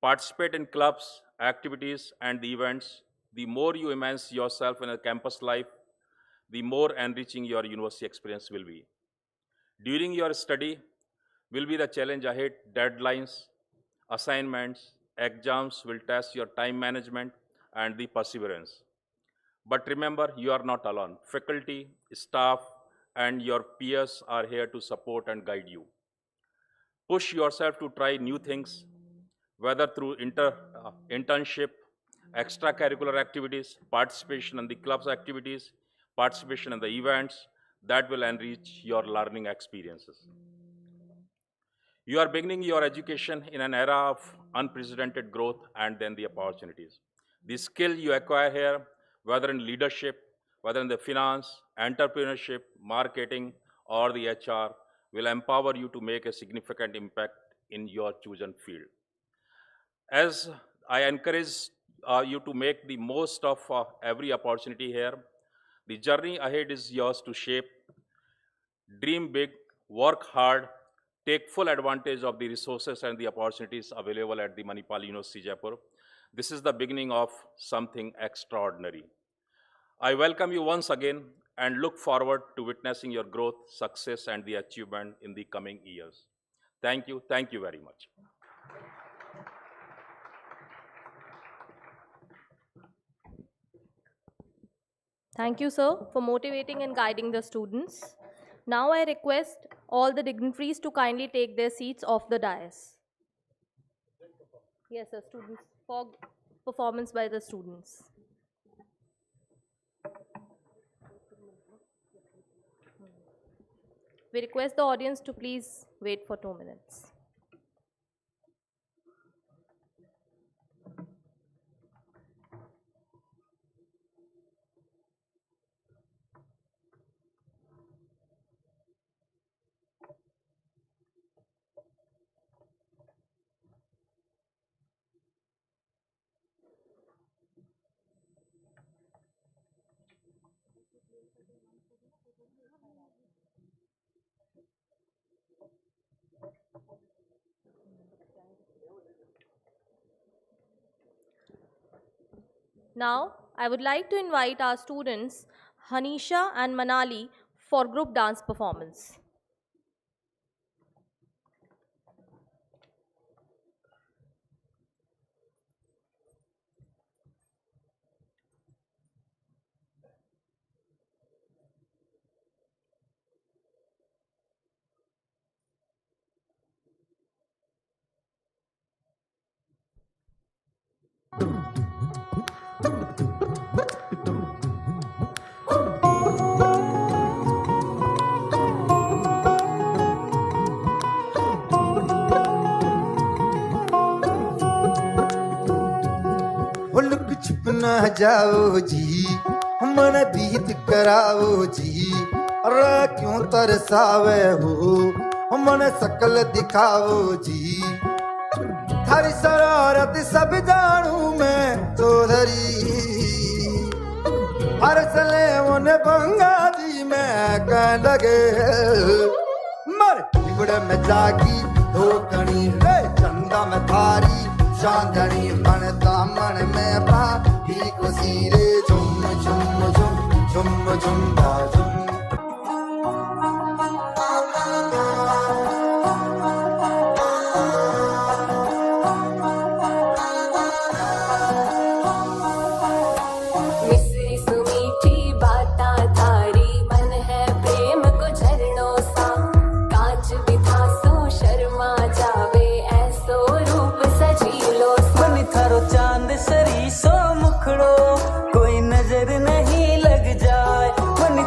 Participate in clubs, activities, and events. The more you immerse yourself in a campus life, the more enriching your university experience will be. During your study will be the challenge ahead. Deadlines, assignments, exams will test your time management and the perseverance. But remember, you are not alone. Faculty, staff, and your peers are here to support and guide you. Push yourself to try new things, whether through internship, extracurricular activities, participation in the club's activities, participation in the events that will enrich your learning experiences. You are beginning your education in an era of unprecedented growth and then the opportunities. The skill you acquire here, whether in leadership, whether in the finance, entrepreneurship, marketing, or the HR, will empower you to make a significant impact in your chosen field. As I encourage you to make the most of every opportunity here, the journey ahead is yours to shape. Dream big, work hard, take full advantage of the resources and the opportunities available at the Manipal University Jaipur. This is the beginning of something extraordinary. I welcome you once again and look forward to witnessing your growth, success, and the achievement in the coming years. Thank you very much. Thank you, sir, for motivating and guiding the students. Now I request all the dignitaries to kindly take their seats off the dais. Yes, sir, students, for performance by the students. We request the audience to please wait for 2 minutes. Now, I would like to invite our students, Hanisha and Manali, for group dance performance. Look छिप ना जाओ जी, मन बीत कराओ जी, अरे क्यों तरसावे हो, मन सकल दिखाओ जी, थारी शरारत सब जानू मैं चौधरी, हर सले उन्हें बंगा जी मैं कह लगे, मर बिगड़ में जागी धोकनी रे चंदा में थारी चांदनी मन दामन में बाधी खुशी रे झुम झुम झुम झुम झुम बाजुम मिश्री सुमीठी बाता थारी मन है प्रेम को झरनों सा कांच बिथा सो शर्मा जावे ऐसो रूप सजीलो मन थारो चांद सरी सो मुखड़ो कोई नजर नहीं लग जाए मन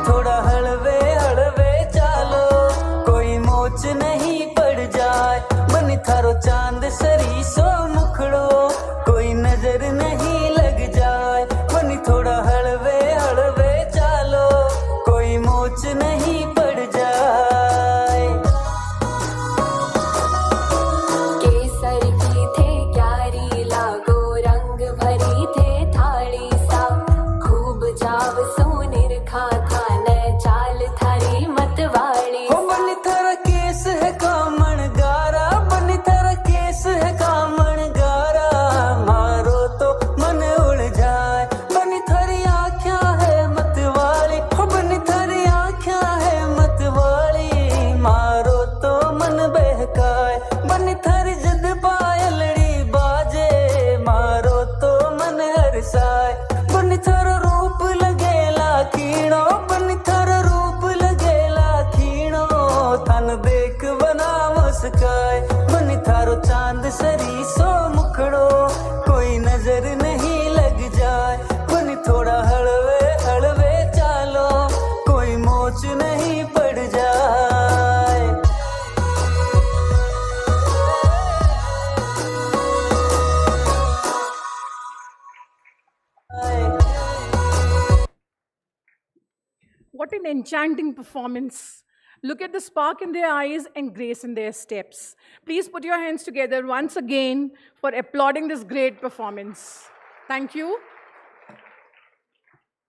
What an enchanting performance. Look at the spark in their eyes and grace in their steps. Please put your hands together once again for applauding this great performance. Thank you.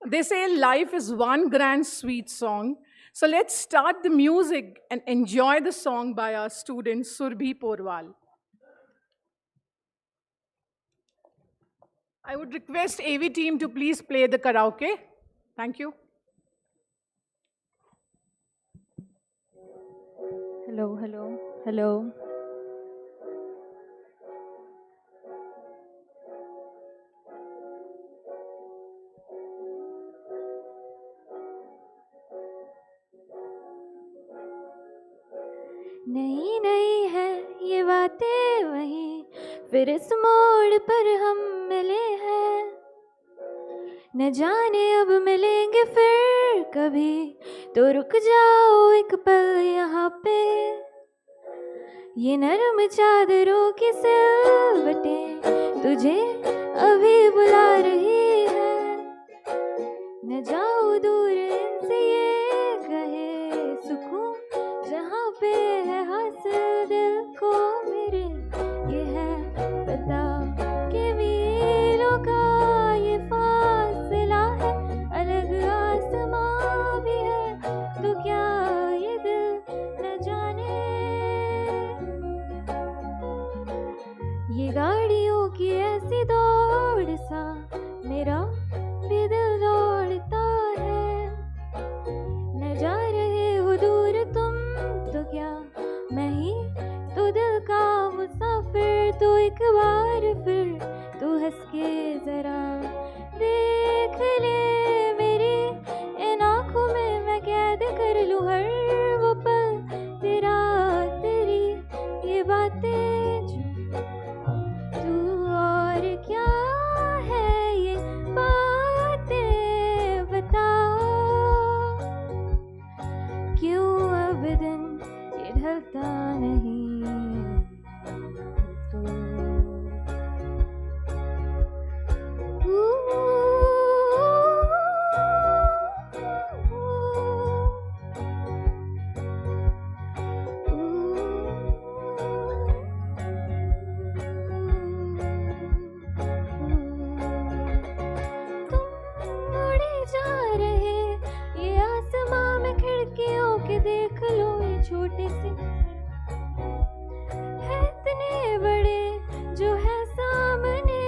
They say life is one grand sweet song. So let's start the music and enjoy the song by our student Surbhi Porwal. I would request AV team to please play the karaoke. Thank you. Hello, hello, hello. नई नई है ये बातें वहीं, फिर इस मोड़ पर हम मिले हैं। न जाने अब मिलेंगे फिर कभी, तो रुक जाओ एक पल यहाँ पे। ये नरम चादरों की सिलवटें तुझे अभी बुला रही है। न जाओ दूर इनसे ये कहे सुकून जहाँ पे है हासिल दिल को मेरे। ये है पता कि मीलों का ये फासला है, अलग आसमां भी है, तो क्या ये दिल न जाने। ये गाड़ियों की ऐसी दौड़ सा मेरा भी दिल दौड़ता है। न जा रहे हो दूर तुम तो क्या, मैं ही तो दिल का मुसाफिर। तो एक बार फिर तू हंस के जरा देख ले मेरी इन आँखों में, मैं कैद कर लूँ हर वो पल तेरा, तेरी ये बातें जो तू। और क्या है ये बातें बता, क्यों अब दिन ये ढलता नहीं तो। देख लो ये छोटे से है इतने बड़े जो है सामने।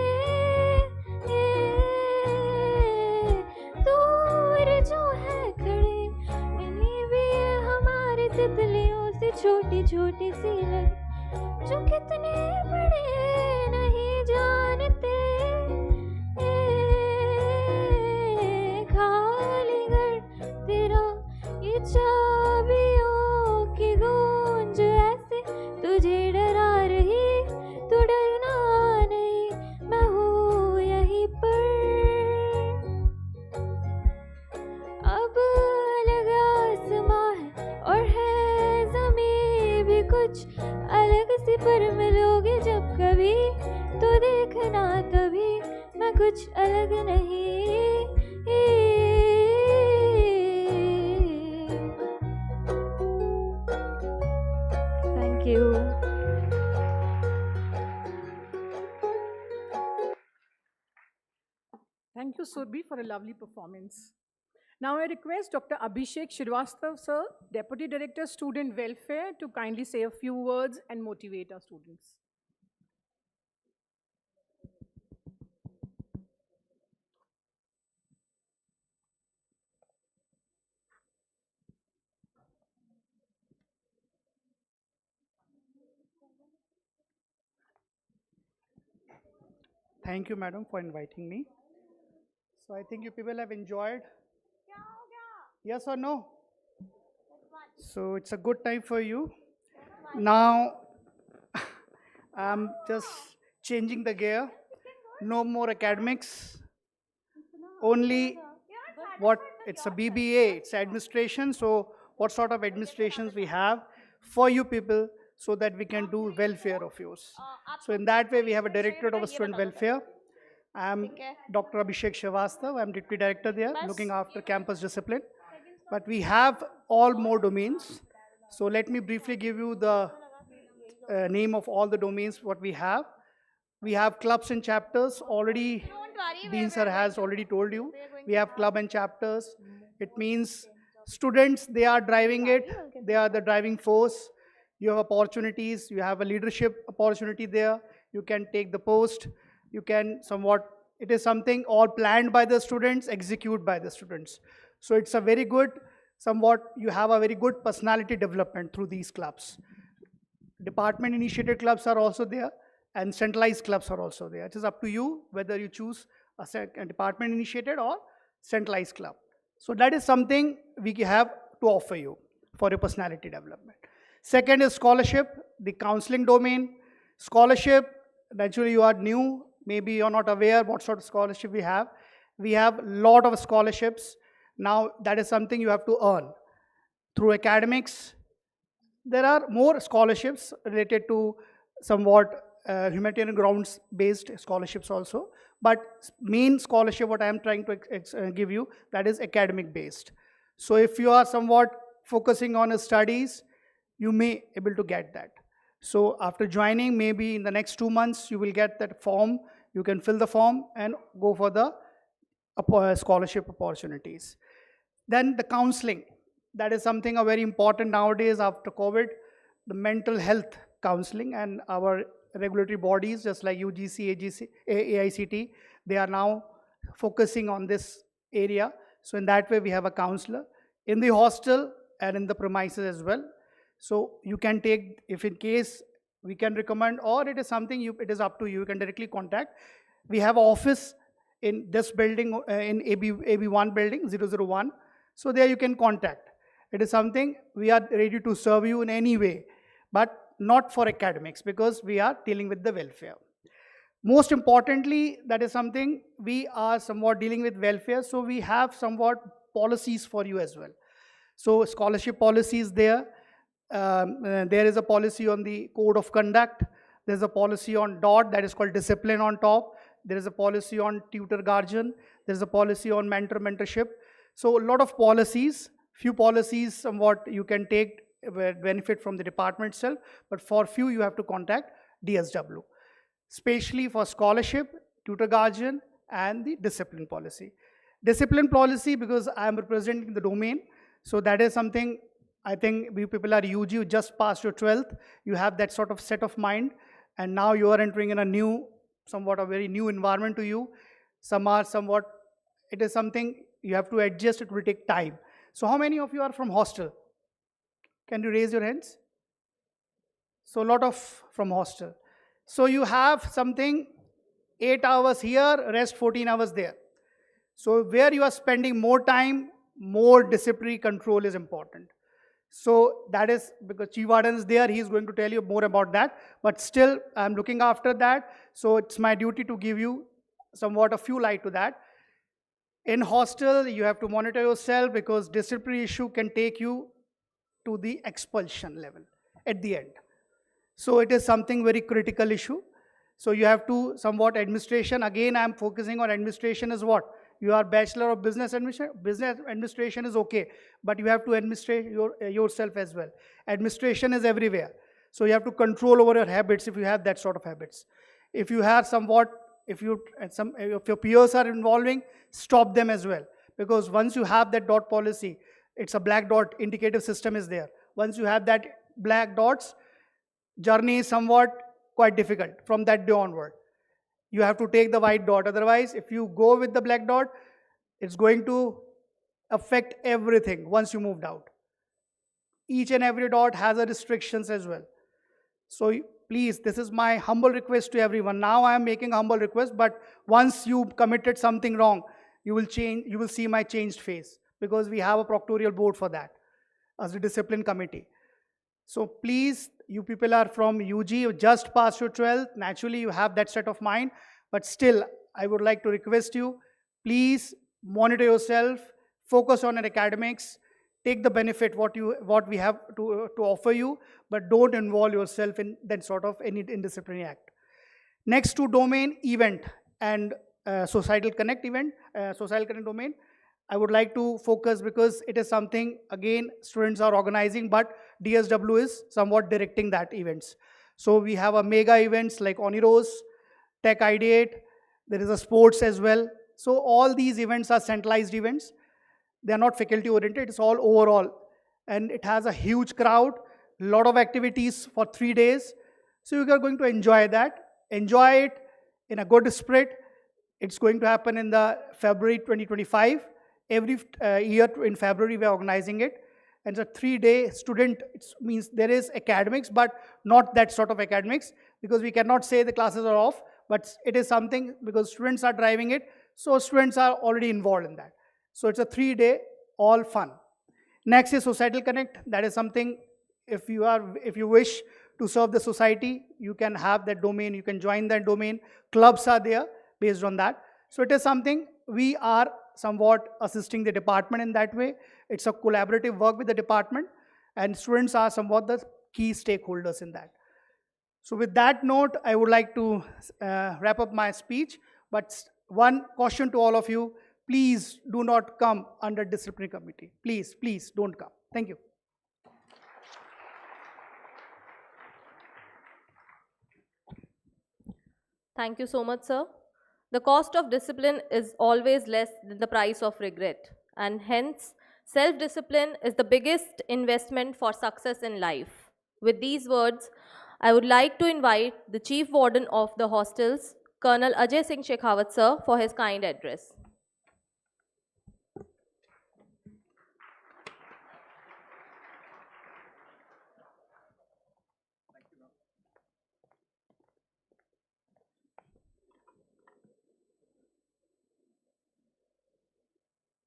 दूर जो है खड़े इन्हीं भी है हमारे तितलियों से छोटी छोटी सी लग, जो कितने बड़े नहीं जानते। खाली घर तेरा ये चाबियों की गूंज ऐसे तुझे डरा रही, तू डरना नहीं मैं हूँ यहीं पर। अब अलग आसमां है और है ज़मीं भी कुछ अलग सी, पर मिलोगे जब कभी तो देखना तभी मैं कुछ अलग नहीं। Thank you. Thank you, Surbhi, for a lovely performance. Now I request Dr. Abhishek Shrivastava, sir, Deputy Director, Student Welfare, to kindly say a few words and motivate our students. Thank you, madam, for inviting me. So I think you people have enjoyed. Yes or no? So it's a good time for you. Now I'm just changing the gear. No more academics. Only what it's a BBA, it's administration. So what sort of administrations we have for you people, so that we can do welfare of yours. So in that way, we have a directorate of student welfare. I am Dr. Abhishek Shrivastava. I am deputy director there, looking after campus discipline. but we have all more domains. So let me briefly give you the name of all the domains what we have. We have clubs and chapters. Already, Dean sir has already told you. We have club and chapters. It means students, they are driving it. They are the driving force. You have opportunities. You have a leadership opportunity there. You can take the post. You can somewhat, it is something all planned by the students, execute by the students. So it's a very good, somewhat, you have a very good personality development through these clubs. Department initiated clubs are also there, and centralized clubs are also there. It is up to you whether you choose a department initiated or centralized club. So that is something we have to offer you for your personality development. Second is scholarship, the counseling domain. Scholarship, naturally you are new, maybe you're not aware what sort of scholarship we have. We have a lot of scholarships. Now that is something you have to earn through academics. There are more scholarships related to somewhat humanitarian grounds based scholarships also, but main scholarship what I am trying to give you, that is academic based. So if you are somewhat focusing on studies, you may able to get that. So after joining, maybe in the next 2 months, you will get that form. You can fill the form and go for the scholarship opportunities. Then the counseling, that is something very important nowadays after COVID, the mental health counseling, and our regulatory bodies just like UGC, AGC, AICT, they are now focusing on this area. So in that way, we have a counselor in the hostel and in the premises as well. So you can take, if in case we can recommend, or it is something it is up to you, you can directly contact. We have an office in this building, in AB1 building, 001. So there you can contact. It is something we are ready to serve you in any way, but not for academics, because we are dealing with the welfare. Most importantly, that is something we are somewhat dealing with welfare, so we have somewhat policies for you as well. So scholarship policy is there. There is a policy on the code of conduct. There's a policy on DOT, that is called discipline on top. There is a policy on tutor guardian. There's a policy on mentorship. So a lot of policies, few policies somewhat you can take benefit from the department itself, but for few you have to contact DSW, especially for scholarship, tutor guardian, and the discipline policy. Discipline policy, because I am representing the domain, so that is something I think we people are UG, you just passed your 12th, you have that sort of set of mind, and now you are entering in a new, somewhat a very new environment to you. Some are somewhat, it is something you have to adjust, it will take time. So how many of you are from hostel? Can you raise your hands? So a lot of from hostel. So you have something 8 hours here, rest 14 hours there. So where you are spending more time, more disciplinary control is important. So that is because Chief Warden is there, he is going to tell you more about that. But still, I'm looking after that. So it's my duty to give you somewhat a few light to that. In hostel, you have to monitor yourself, because disciplinary issue can take you to the expulsion level at the end. So it is something very critical issue. So you have to somewhat administration, again I'm focusing on administration is what? You are Bachelor of Business Administration, business administration is okay, but you have to administrate yourself as well. Administration is everywhere. So you have to control over your habits if you have that sort of habits. If you have somewhat, if your peers are involving, stop them as well. Because once you have that dot policy, it's a black dot indicative system is there. Once you have that black dots, journey is somewhat quite difficult from that day onward. You have to take the white dot. Otherwise, if you go with the black dot, it's going to affect everything once you moved out. Each and every dot has a restrictions as well. So please, this is my humble request to everyone. Now I am making a humble request, but once you committed something wrong, you will change. You will see my changed face, because we have a proctorial board for that as a discipline committee. So please, you people are from UG, you just passed your 12th, naturally you have that set of mind, but still I would like to request you, please monitor yourself, focus on your academics, take the benefit what we have to offer you, but don't involve yourself in that sort of any indisciplinary act. Next to domain, event and societal connect event, societal connect domain. I would like to focus because it is something, again, students are organizing, but DSW is somewhat directing that events. So we have a mega events like Oniros, Tech Ideate, there is a sports as well. So all these events are centralized events. They are not faculty oriented, it's all overall. And it has a huge crowd, lot of activities for 3 days. So you are going to enjoy that. Enjoy it in a good spirit. It's going to happen in the February 2025. Every year in February we are organizing it. And it's a 3-day student, it means there is academics, but not that sort of academics, because we cannot say the classes are off, but it is something because students are driving it, so students are already involved in that. So it's a 3-day, all fun. Next is Societal Connect. That is something, if you wish to serve the society, you can have that domain, you can join that domain. Clubs are there based on that. So it is something we are somewhat assisting the department in that way. It's a collaborative work with the department, and students are somewhat the key stakeholders in that. So with that note, I would like to wrap up my speech, but one caution to all of you, please do not come under disciplinary committee. Please, please don't come. Thank you. Thank you so much, sir. The cost of discipline is always less than the price of regret, and hence, self-discipline is the biggest investment for success in life. With these words, I would like to invite the Chief Warden of the hostels, Colonel Ajay Singh Shekhawat, sir, for his kind address.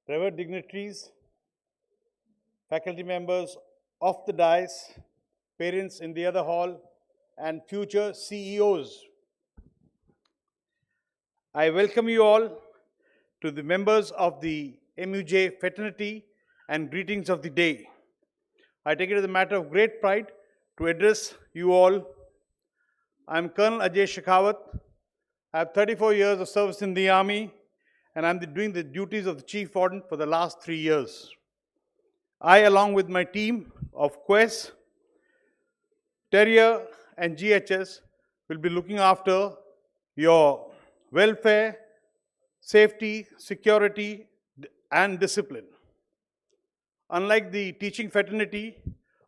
Revered dignitaries, faculty members of the dais, parents in the other hall, and future CEOs. I welcome you all to the members of the MUJ fraternity and greetings of the day. I take it as a matter of great pride to address you all. I am Colonel Ajay Shekhawat. I have 34 years of service in the Army, and I'm doing the duties of the Chief Warden for the last 3 years. I, along with my team of QuES, Terrier, and GHS, will be looking after your welfare, safety, security, and discipline. Unlike the teaching fraternity,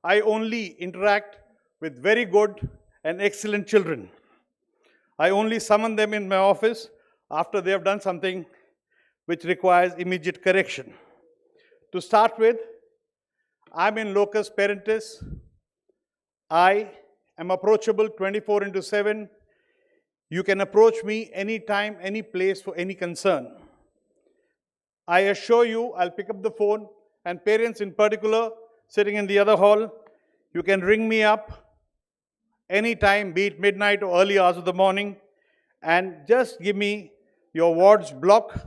I only interact with very good and excellent children. I only summon them in my office after they have done something which requires immediate correction. To start with, I'm in locus parentis. I am approachable 24/7. You can approach me anytime, any place for any concern. I assure you, I'll pick up the phone, and parents in particular sitting in the other hall, you can ring me up anytime, be it midnight or early hours of the morning, and just give me your ward's block,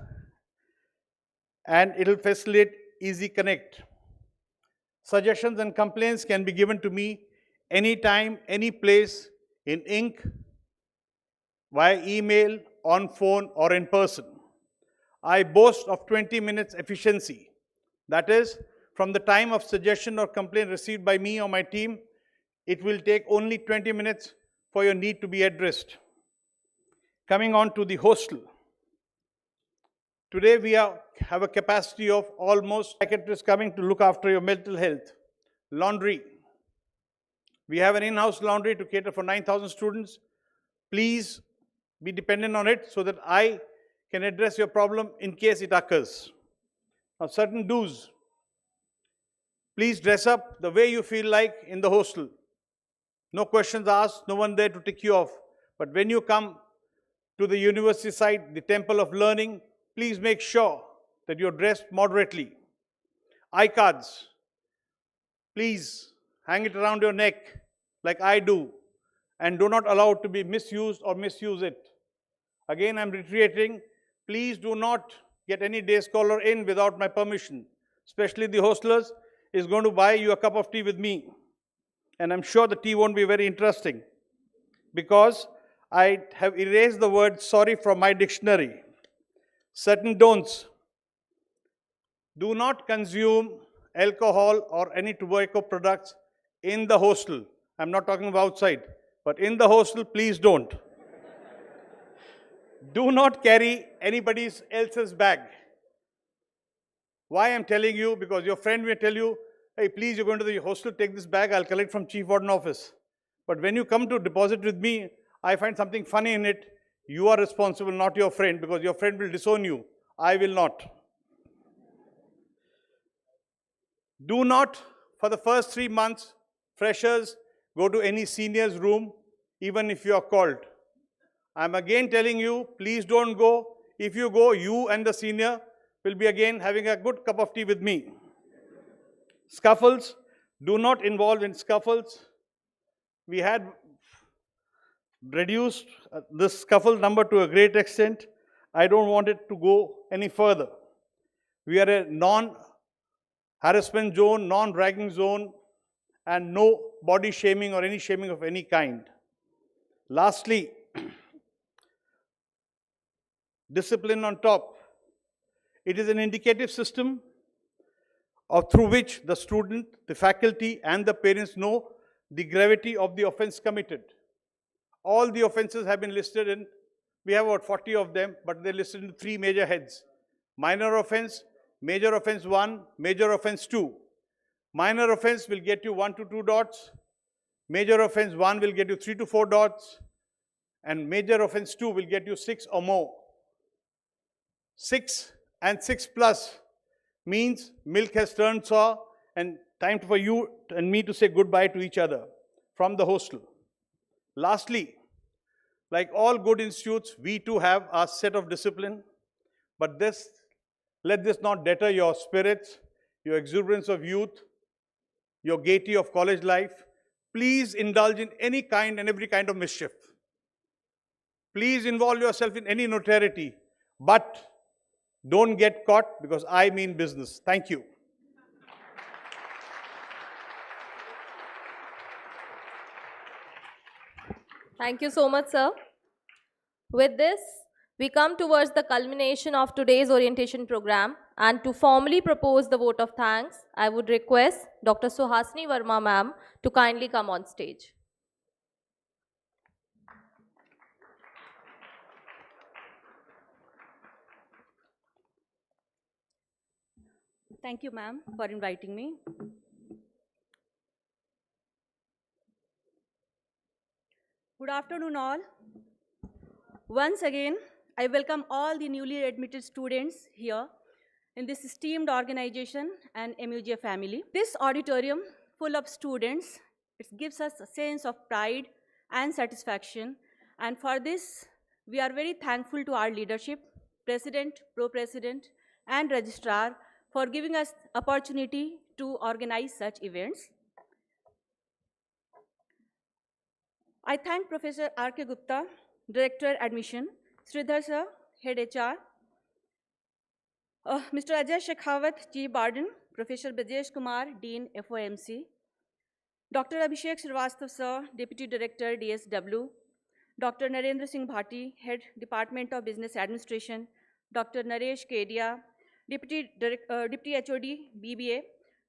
and it'll facilitate easy connect. Suggestions and complaints can be given to me anytime, any place, in ink, via email, on phone, or in person. I boast of 20 minutes efficiency. That is, from the time of suggestion or complaint received by me or my team, it will take only 20 minutes for your need to be addressed. Coming on to the hostel. Today we have a capacity of almost psychiatrists coming to look after your mental health. Laundry. We have an in-house laundry to cater for 9,000 students. Please be dependent on it so that I can address your problem in case it occurs. Now, certain do's. Please dress up the way you feel like in the hostel. No questions asked, no one there to tick you off. But when you come to the university site, the temple of learning, please make sure that you're dressed moderately. iCards, please hang it around your neck like I do, and do not allow it to be misused or misuse it. Again, I'm reiterating, please do not get any day scholar in without my permission. Especially the hostlers is going to buy you a cup of tea with me. And I'm sure the tea won't be very interesting, because I have erased the word sorry from my dictionary. Certain don'ts. Do not consume alcohol or any tobacco products in the hostel. I'm not talking about outside, but in the hostel, please don't. Do not carry anybody else's bag. Why I'm telling you? Because your friend will tell you, hey, please, you're going to the hostel, take this bag, I'll collect from Chief Warden Office. But when you come to deposit with me, I find something funny in it. You are responsible, not your friend, because your friend will disown you. I will not. Do not, for the first 3 months, freshers, go to any senior's room, even if you are called. I'm again telling you, please don't go. If you go, you and the senior will be again having a good cup of tea with me. Scuffles, do not involve in scuffles. We had reduced this scuffle number to a great extent. I don't want it to go any further. We are a non-harassment zone, non-ragging zone, and no body shaming or any shaming of any kind. Lastly, discipline on top. It is an indicative system through which the student, the faculty, and the parents know the gravity of the offense committed. All the offenses have been listed in, we have about 40 of them, but they're listed in 3 major heads. Minor offense, major offense 1, major offense 2. Minor offense will get you 1 to 2 dots. Major offense 1 will get you 3 to 4 dots. And major offense 2 will get you 6 or more. 6 and 6 plus means milk has turned sour and time for you and me to say goodbye to each other from the hostel. Lastly, like all good institutes, we too have our set of discipline, but let this not deter your spirits, your exuberance of youth, your gaiety of college life. Please indulge in any kind and every kind of mischief. Please involve yourself in any notoriety, but don't get caught, because I mean business. Thank you. Thank you so much, sir. With this, we come towards the culmination of today's orientation program, and to formally propose the vote of thanks, I would request Dr. Suhasini Verma ma'am to kindly come on stage. Thank you, ma'am, for inviting me. Good afternoon, all. Once again, I welcome all the newly admitted students here in this esteemed organization and MUJ family. This auditorium full of students, it gives us a sense of pride and satisfaction. And for this, we are very thankful to our leadership, President, Pro-President, and Registrar for giving us opportunity to organize such events. I thank Professor R K Gupta, Director Admission, Sridhar Sir, Head HR, Mr. Ajay Shekhawat, Chief Warden, Professor Brajesh Kumar, Dean FOMC, Dr. Abhishek Srivastava Sir, Deputy Director DSW, Dr. Narendra Singh Bhati, Head Department of Business Administration, Dr. Naresh Kedia, Deputy HOD BBA,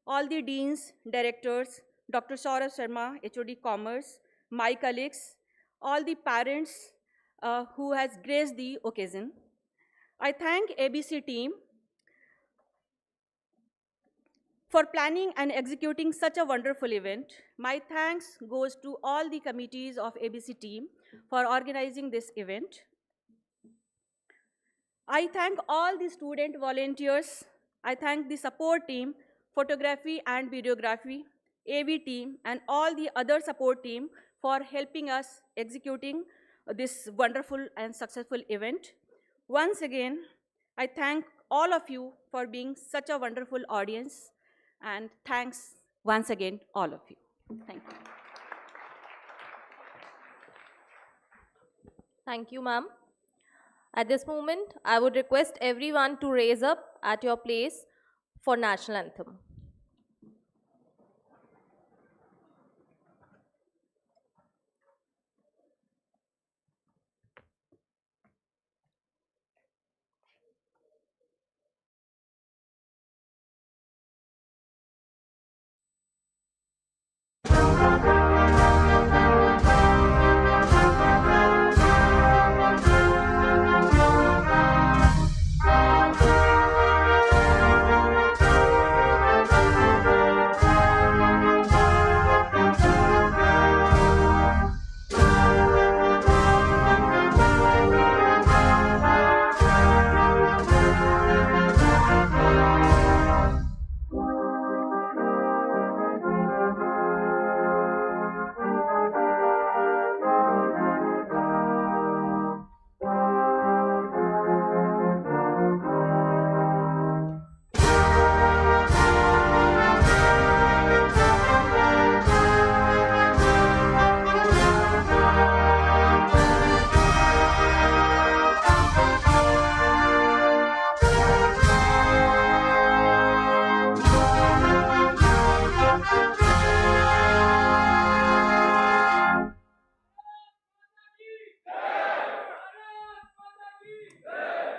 all the Deans, Directors, Dr. Saurabh Sharma, HOD Commerce, my colleagues, all the parents who has graced the occasion. I thank ABC team for planning and executing such a wonderful event. My thanks goes to all the committees of ABC team for organizing this event. I thank all the student volunteers. I thank the support team, photography and videography, AV team, and all the other support team for helping us executing this wonderful and successful event. Once again, I thank all of you for being such a wonderful audience, and thanks once again, all of you. Thank you. Thank you, ma'am. At this moment, I would request everyone to raise up at your place for national anthem.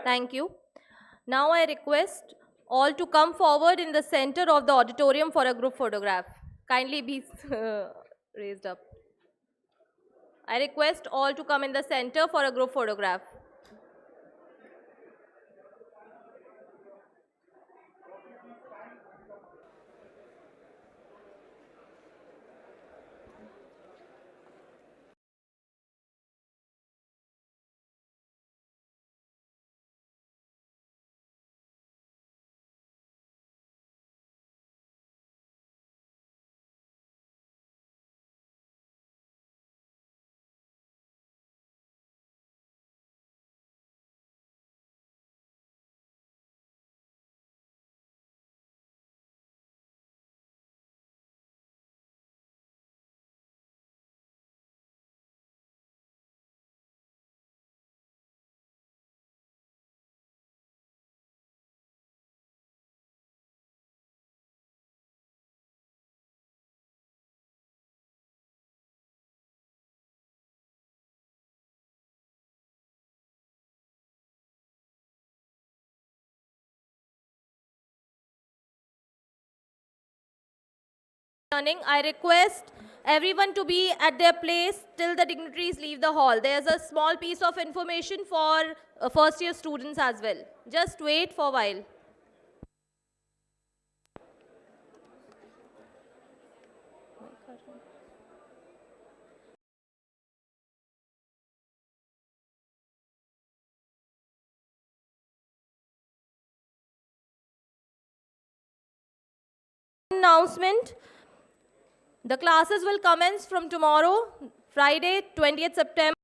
Thank you. Now I request all to come forward in the center of the auditorium for a group photograph. Kindly be raised up. I request all to come in the center for a group photograph. I request everyone to be at their place till the dignitaries leave the hall. There's a small piece of information for first year students as well. Just wait for a while. Announcement. The classes will commence from tomorrow, Friday, 20th September.